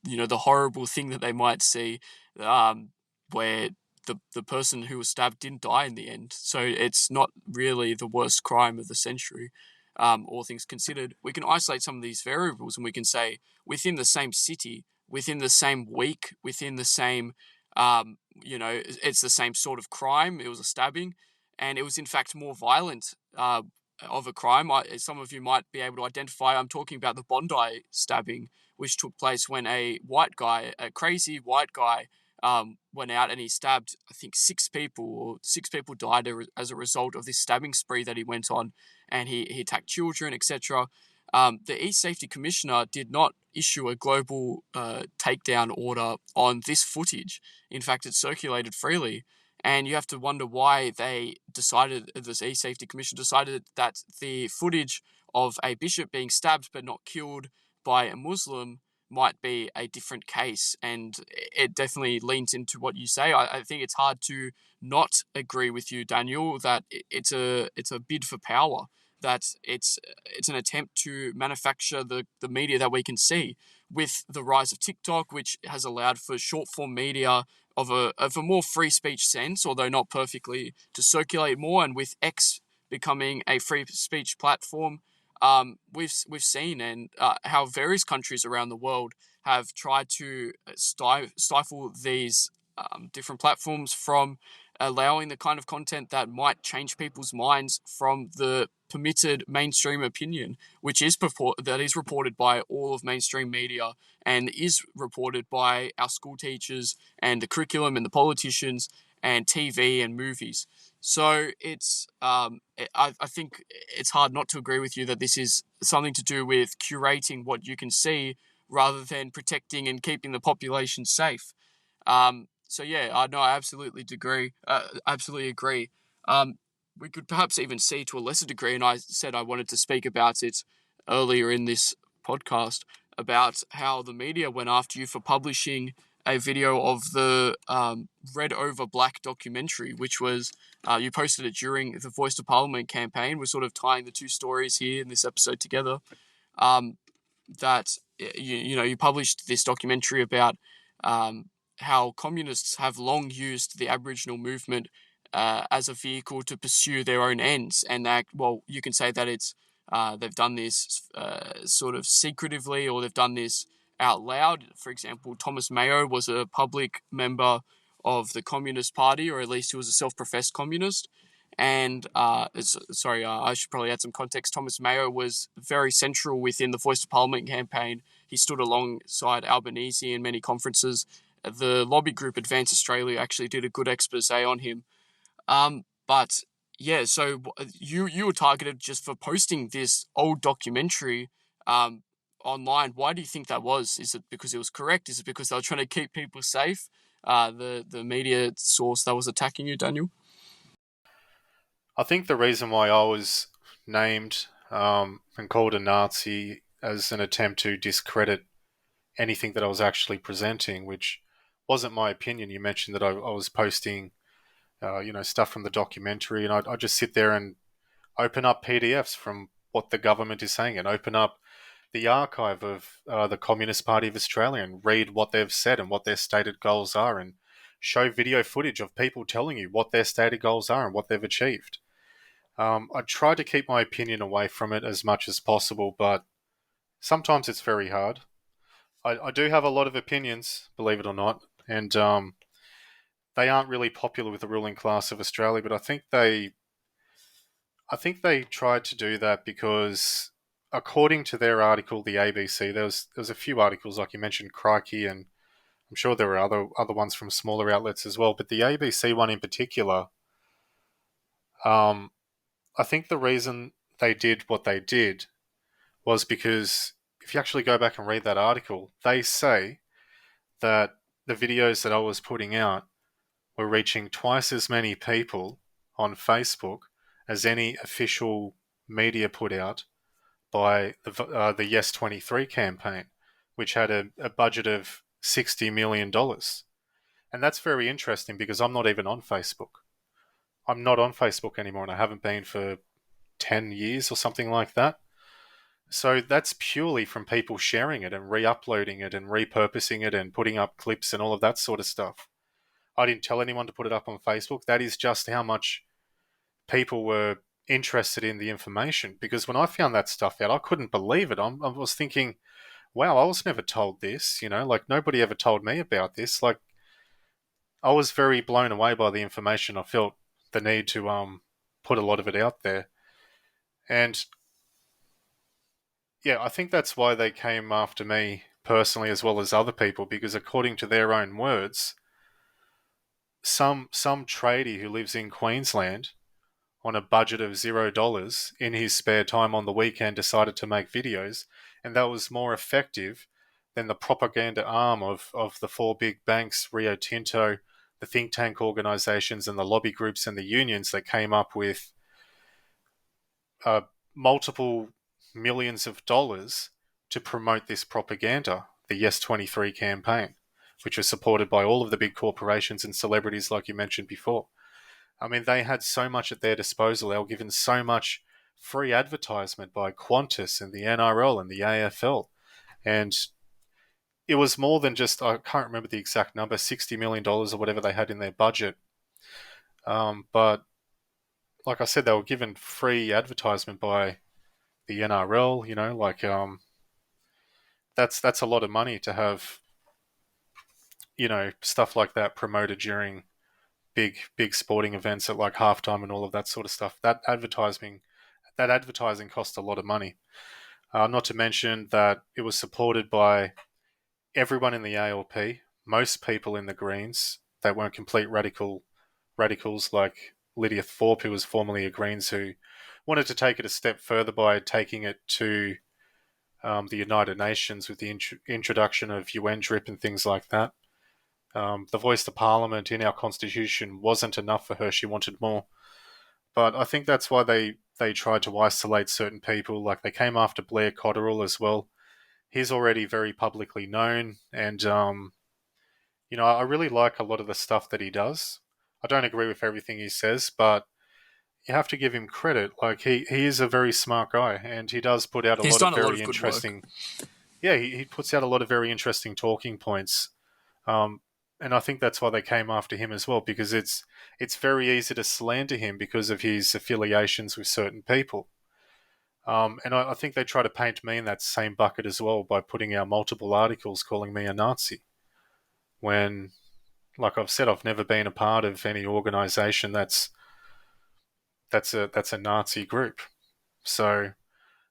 the horrible thing that they might see, where the person who was stabbed didn't die in the end. So it's not really the worst crime of the century, all things considered. We can isolate some of these variables and we can say within the same city, within the same week, within the same it's the same sort of crime. It was a stabbing, and it was in fact more violent of a crime. Some of you might be able to identify. I'm talking about the Bondi stabbing, which took place when a crazy white guy, went out and he stabbed, I think, 6 people, or 6 people died as a result of this stabbing spree that he went on, and he attacked children, etc. The E-Safety Commissioner did not issue a global takedown order on this footage. In fact, it circulated freely. And you have to wonder why this E-Safety Commission decided that the footage of a bishop being stabbed but not killed by a Muslim might be a different case. And it definitely leans into what you say. I think it's hard to not agree with you, Daniel, that it's a bid for power, that it's an attempt to manufacture the media that we can see, with the rise of TikTok, which has allowed for short form media of a more free speech sense, although not perfectly, to circulate more, and with X becoming a free speech platform, we've seen and how various countries around the world have tried to stifle these different platforms from allowing the kind of content that might change people's minds from the permitted mainstream opinion, which is that is reported by all of mainstream media and is reported by our school teachers and the curriculum and the politicians and TV and movies. So I think it's hard not to agree with you that this is something to do with curating what you can see rather than protecting and keeping the population safe. So yeah, I absolutely agree. Absolutely agree. We could perhaps even see to a lesser degree, and I said I wanted to speak about it earlier in this podcast about how the media went after you for publishing a video of the Red Over Black documentary, which was you posted it during the Voice to Parliament campaign. We're sort of tying the two stories here in this episode together. That you published this documentary about how communists have long used the Aboriginal movement as a vehicle to pursue their own ends, and that you can say that it's they've done this sort of secretively, or they've done this out loud. For example, Thomas Mayo was a public member of the Communist Party, or at least he was a self-professed communist. And I should probably add some context. Thomas Mayo was very central within the Voice to Parliament campaign. He stood alongside Albanese in many conferences. The lobby group Advance Australia actually did a good expose on him. But yeah, so you were targeted just for posting this old documentary online. Why do you think that was? Is it because it was correct? Is it because they were trying to keep people safe? The media source that was attacking you, Daniel? I think the reason why I was named and called a Nazi as an attempt to discredit anything that I was actually presenting, which wasn't my opinion. You mentioned that I was posting, stuff from the documentary, and I just sit there and open up PDFs from what the government is saying and open up the archive of the Communist Party of Australia and read what they've said and what their stated goals are, and show video footage of people telling you what their stated goals are and what they've achieved. I try to keep my opinion away from it as much as possible, but sometimes it's very hard. I do have a lot of opinions, believe it or not, and they aren't really popular with the ruling class of Australia, but I think they tried to do that because, according to their article, the ABC, there was a few articles, like you mentioned, Crikey, and I'm sure there were other ones from smaller outlets as well, but the ABC one in particular, I think the reason they did what they did was because if you actually go back and read that article, they say that the videos that I was putting out were reaching twice as many people on Facebook as any official media put out by the Yes 23 campaign, which had a budget of $60 million. And that's very interesting because I'm not even on Facebook. I'm not on Facebook anymore, and I haven't been for 10 years or something like that. So that's purely from people sharing it and re-uploading it and repurposing it and putting up clips and all of that sort of stuff. I didn't tell anyone to put it up on Facebook. That is just how much people were interested in the information. Because when I found that stuff out, I couldn't believe it. I was thinking, wow, I was never told this. Like nobody ever told me about this. Like I was very blown away by the information. I felt the need to put a lot of it out there. And yeah, I think that's why they came after me personally as well as other people, because according to their own words, some tradie who lives in Queensland on a budget of $0 in his spare time on the weekend decided to make videos, and that was more effective than the propaganda arm of the four big banks, Rio Tinto, the think tank organisations and the lobby groups and the unions that came up with multiple millions of dollars to promote this propaganda, the Yes 23 campaign, which was supported by all of the big corporations and celebrities like you mentioned before. I mean, they had so much at their disposal. They were given so much free advertisement by Qantas and the NRL and the AFL. And it was more than just, I can't remember the exact number, $60 million or whatever they had in their budget. But like I said, they were given free advertisement by the NRL, that's a lot of money to have, stuff like that promoted during big sporting events at like halftime and all of that sort of stuff. That advertising cost a lot of money. Not to mention that it was supported by everyone in the ALP, most people in the Greens that weren't complete radicals like Lydia Thorpe, who was formerly a Greens, who wanted to take it a step further by taking it to the United Nations with the introduction of UN drip and things like that. The voice to Parliament in our constitution wasn't enough for her. She wanted more. But I think that's why they tried to isolate certain people. Like they came after Blair Cotterill as well. He's already very publicly known, and I really like a lot of the stuff that he does. I don't agree with everything he says, but you have to give him credit. Like he is a very smart guy, and he does put out He's lot of done a lot very of good work. interesting. Yeah, he puts out a lot of very interesting talking points. And I think that's why they came after him as well, because it's very easy to slander him because of his affiliations with certain people. And I think they try to paint me in that same bucket as well by putting out multiple articles calling me a Nazi. When, like I've said, I've never been a part of any organisation that's a Nazi group. So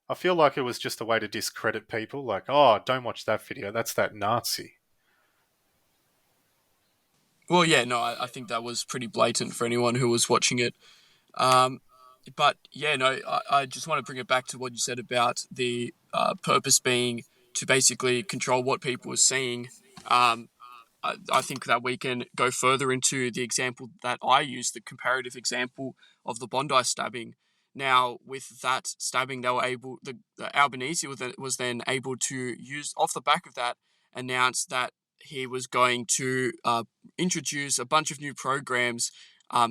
I feel like it was just a way to discredit people. Like, oh, don't watch that video. That's that Nazi. Well, yeah, no, I think that was pretty blatant for anyone who was watching it. But yeah, no, I just want to bring it back to what you said about the purpose being to basically control what people are seeing. I think that we can go further into the example that I used, the comparative example of the Bondi stabbing. Now, with that stabbing, they were able, the Albanese was then able to use, off the back of that, announce that he was going to introduce a bunch of new programs,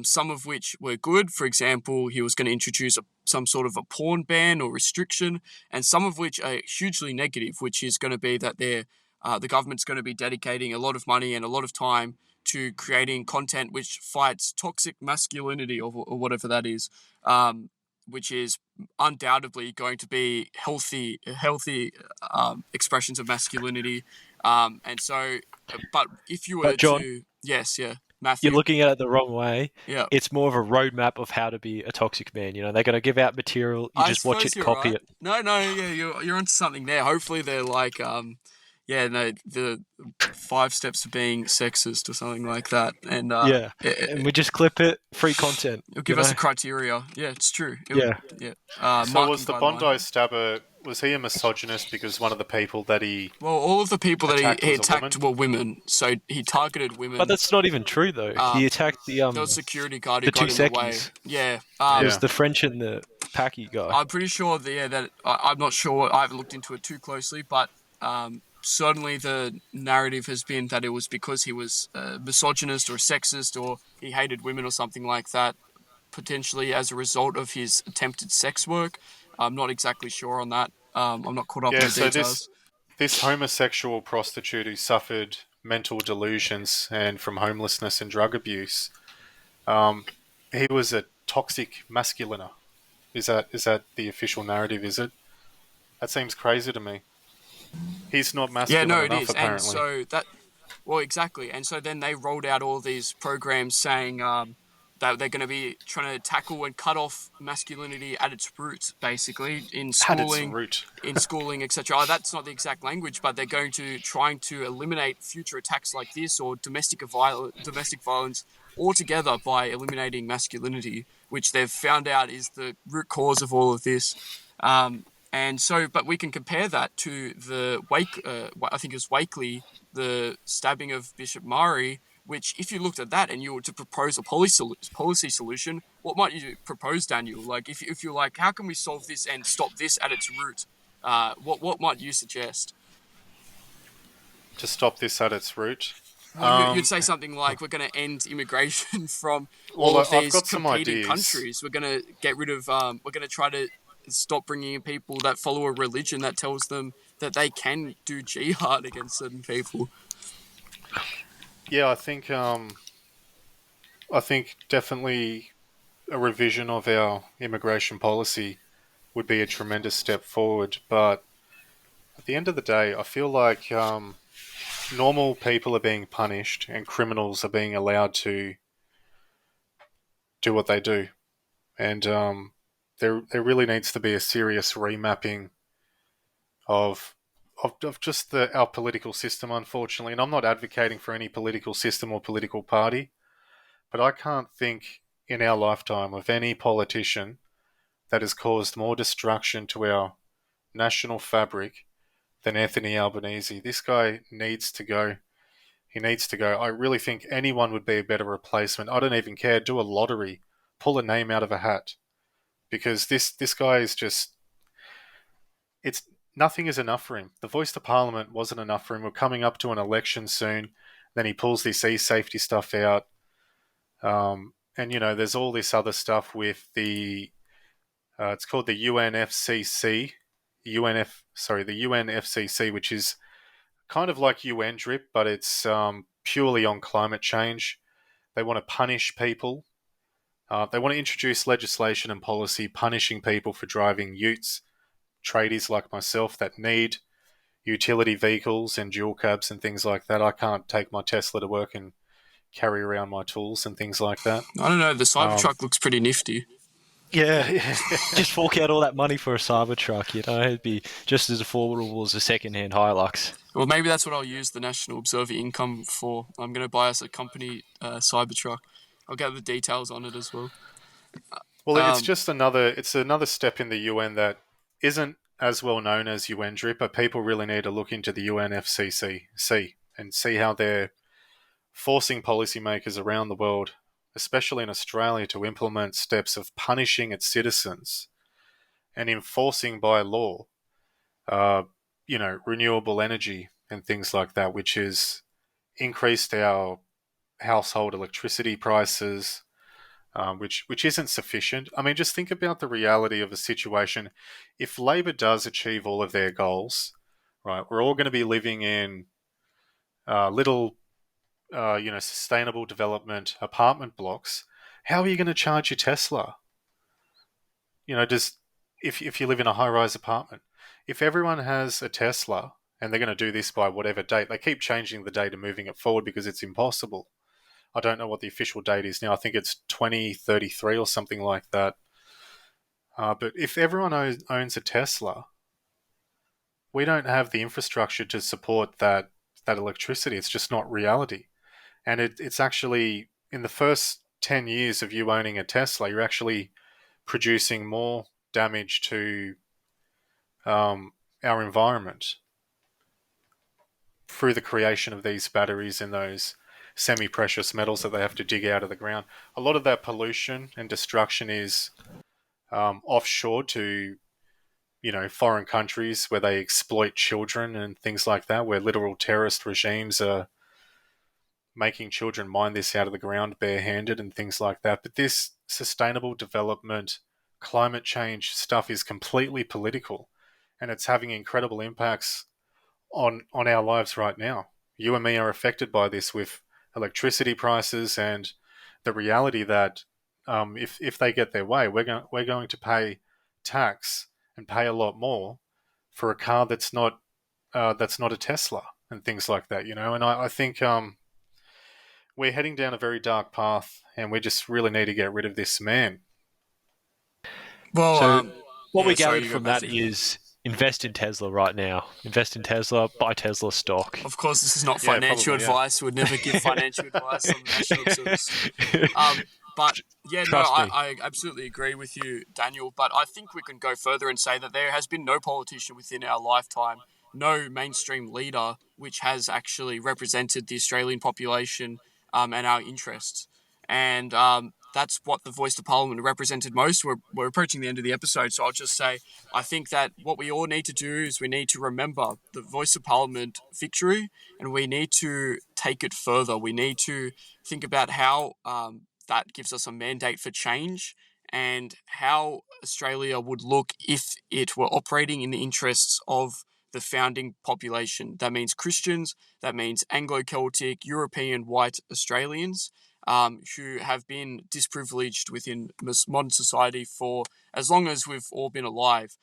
some of which were good. For example, he was going to introduce some sort of a porn ban or restriction, and some of which are hugely negative, which is going to be that the government's going to be dedicating a lot of money and a lot of time to creating content which fights toxic masculinity or whatever that is, which is undoubtedly going to be healthy expressions of masculinity. And so, but if you were But John, to, yes, yeah, you're Matthew, looking at it the wrong way. yeah. It's more of a roadmap of how to be a toxic man. They're going to give out material. You I just watch suppose it, you're copy right. it. No, yeah, you're onto something there. Hopefully, they're like, yeah, no, the 5 steps to being sexist or something like that, and Yeah. And we just clip it, free content. it'll give us a criteria. Yeah, it's true. Yeah. Yeah. So was Marking the guideline. Bondi stabber, was he a misogynist because one of the people that he Well, all of the people that attacked he was a attacked woman? were women, so he targeted women. But that's not even true, though. He attacked There was a security guard who the two got in the way. seckies. Yeah. It was the French and the Paki guy. I'm pretty sure that I'm not sure. I haven't looked into it too closely, but certainly the narrative has been that it was because he was misogynist or sexist or he hated women or something like that, potentially as a result of his attempted sex work. I'm not exactly sure on that. I'm not caught up in the So details. this homosexual prostitute who suffered mental delusions and from homelessness and drug abuse, he was a toxic masculiner. Is that the official narrative? Is it? That seems crazy to me. He's not masculine Yeah, no, it enough, is. apparently. And so well, exactly. And so then they rolled out all these programs saying that they're going to be trying to tackle and cut off masculinity at its root, basically, in schooling, etc. Oh, that's not the exact language, but they're going to trying to eliminate future attacks like this or domestic violence altogether by eliminating masculinity, which they've found out is the root cause of all of this. And so, but we can compare that to the I think it was Wakely, the stabbing of Bishop Murray, which if you looked at that and you were to propose a policy solution, what might you propose, Daniel? Like if you're like, how can we solve this and stop this at its root? What might you suggest? To stop this at its root? Well, you'd say something like, we're going to end immigration from all of these competing countries. We're going to get rid of, we're going to try to stop bringing in people that follow a religion that tells them that they can do jihad against certain people. Yeah, I think definitely a revision of our immigration policy would be a tremendous step forward. But at the end of the day, I feel like normal people are being punished and criminals are being allowed to do what they do. And there really needs to be a serious remapping of just our political system, unfortunately. And I'm not advocating for any political system or political party, but I can't think in our lifetime of any politician that has caused more destruction to our national fabric than Anthony Albanese. This guy needs to go. He needs to go. I really think anyone would be a better replacement. I don't even care. Do a lottery. Pull a name out of a hat. Because this guy is just... It's nothing is enough for him. The voice to Parliament wasn't enough for him. We're coming up to an election soon. Then he pulls this e-safety stuff out. And, there's all this other stuff with the... it's called the UNFCCC, the UNFCCC, which is kind of like UN DRIP, but it's purely on climate change. They want to punish people. They want to introduce legislation and policy punishing people for driving utes, tradies like myself that need utility vehicles and dual cabs and things like that. I can't take my Tesla to work and carry around my tools and things like that. I don't know, the Cybertruck looks pretty nifty. Yeah, just fork out all that money for a Cybertruck, it'd be just as affordable as a second-hand Hilux. Well, maybe that's what I'll use the National Observer income for. I'm going to buy us a company Cybertruck. I'll get the details on it as well. Well, it's just another step in the UN that isn't as well known as UN DRIP, but people really need to look into the UNFCCC and see how they're forcing policymakers around the world, especially in Australia, to implement steps of punishing its citizens and enforcing by law, renewable energy and things like that, which has increased our household electricity prices, which isn't sufficient. I mean, just think about the reality of a situation. If Labor does achieve all of their goals, right, we're all going to be living in little sustainable development apartment blocks. How are you going to charge your Tesla? If you live in a high-rise apartment, if everyone has a Tesla, and they're going to do this by whatever date, they keep changing the date and moving it forward because it's impossible. I don't know what the official date is now. I think it's 2033 or something like that. But if everyone owns a Tesla, we don't have the infrastructure to support that electricity. It's just not reality. And it's actually, in the first 10 years of you owning a Tesla, you're actually producing more damage to our environment through the creation of these batteries and those semi-precious metals that they have to dig out of the ground. A lot of that pollution and destruction is offshore to, foreign countries where they exploit children and things like that, where literal terrorist regimes are making children mine this out of the ground barehanded and things like that. But this sustainable development, climate change stuff is completely political, and it's having incredible impacts on our lives right now. You and me are affected by this with electricity prices and the reality that if they get their way, we're going to pay tax and pay a lot more for a car that's not a Tesla and things like that, And I think we're heading down a very dark path, and we just really need to get rid of this man. Well, what we gathered from that is invest in Tesla right now. Invest in Tesla, buy Tesla stock. Of course, this is not financial advice. We would never give financial advice on the National Observer. But yeah, no, I absolutely agree with you, Daniel. But I think we can go further and say that there has been no politician within our lifetime, no mainstream leader, which has actually represented the Australian population and our interests. And that's what the Voice to Parliament represented most. We're approaching the end of the episode, so I'll just say I think that what we all need to do is we need to remember the Voice of Parliament victory, and we need to take it further. We need to think about how that gives us a mandate for change and how Australia would look if it were operating in the interests of the founding population. That means Christians, that means Anglo-Celtic, European white Australians, who have been disprivileged within modern society for as long as we've all been alive.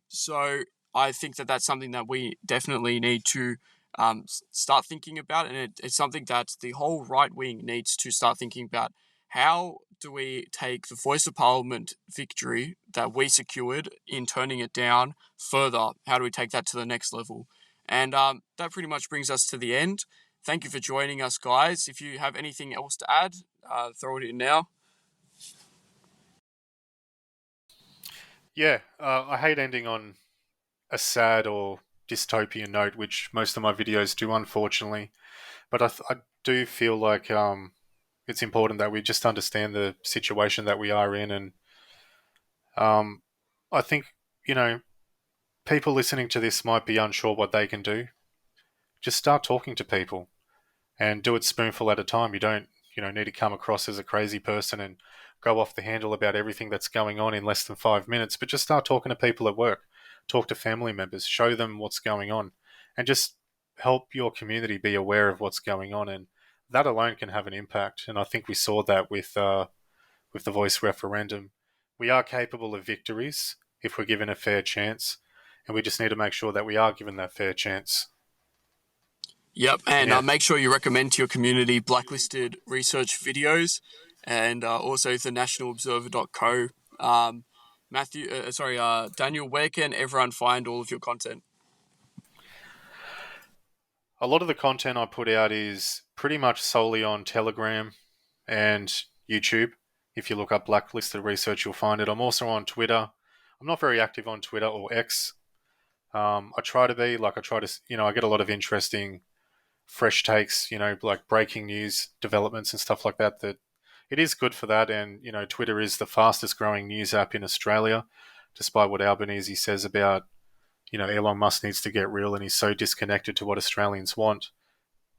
So I think that that's something that we definitely need to start thinking about, and it's something that the whole right wing needs to start thinking about. how do we take the Voice of Parliament victory that we secured in turning it down further? How do we take that to the next level? And that pretty much brings us to the end. Thank you for joining us, guys. If you have anything else to add, throw it in now. Yeah, I hate ending on a sad or dystopian note, which most of my videos do, unfortunately. But I do feel like it's important that we just understand the situation that we are in. And I think, people listening to this might be unsure what they can do. Just start talking to people and do it spoonful at a time. You don't, need to come across as a crazy person and go off the handle about everything that's going on in less than 5 minutes, but just start talking to people at work, talk to family members, show them what's going on, and just help your community be aware of what's going on. And that alone can have an impact. And I think we saw that with the voice referendum. We are capable of victories if we're given a fair chance, and we just need to make sure that we are given that fair chance. Yep, and make sure you recommend to your community Blacklisted Research videos, and also the nationalobserver.co. Daniel, where can everyone find all of your content? A lot of the content I put out is pretty much solely on Telegram and YouTube. If you look up Blacklisted Research, you'll find it. I'm also on Twitter. I'm not very active on Twitter or X. I try to be, I get a lot of interesting fresh takes, like breaking news developments and stuff like that, that it is good for that. And, Twitter is the fastest growing news app in Australia, despite what Albanese says about, Elon Musk needs to get real and he's so disconnected to what Australians want.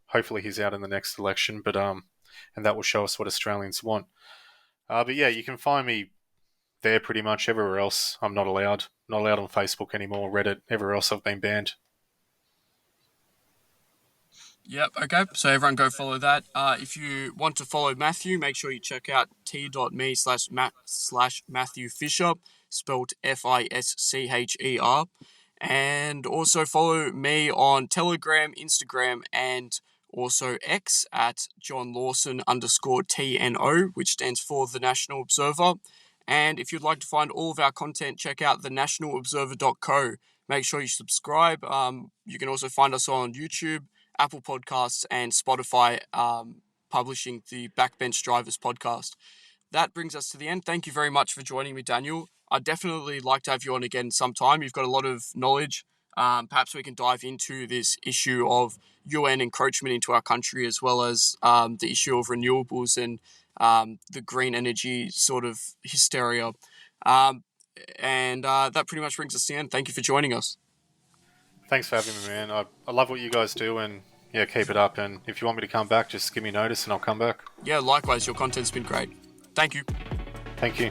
Hopefully he's out in the next election, but and that will show us what Australians want. But yeah, you can find me there pretty much. Everywhere else I'm not allowed. Not allowed on Facebook anymore, Reddit, everywhere else I've been banned. Yep, okay. So everyone go follow that. If you want to follow Matthew, make sure you check out t.me/Matthew Fisher, spelled Fischer. And also follow me on Telegram, Instagram, and also X at JohnLawson_TNO, which stands for The National Observer. And if you'd like to find all of our content, check out thenationalobserver.co. Make sure you subscribe. You can also find us on YouTube, Apple Podcasts, and Spotify, publishing the Backbench Drivers podcast. That brings us to the end. Thank you very much for joining me, Daniel. I'd definitely like to have you on again sometime. You've got a lot of knowledge. Perhaps we can dive into this issue of UN encroachment into our country, as well as the issue of renewables and the green energy sort of hysteria. And that pretty much brings us to the end. Thank you for joining us. Thanks for having me, man. I love what you guys do, and yeah, keep it up. And if you want me to come back, just give me notice and I'll come back. Yeah, likewise. Your content's been great. Thank you. Thank you.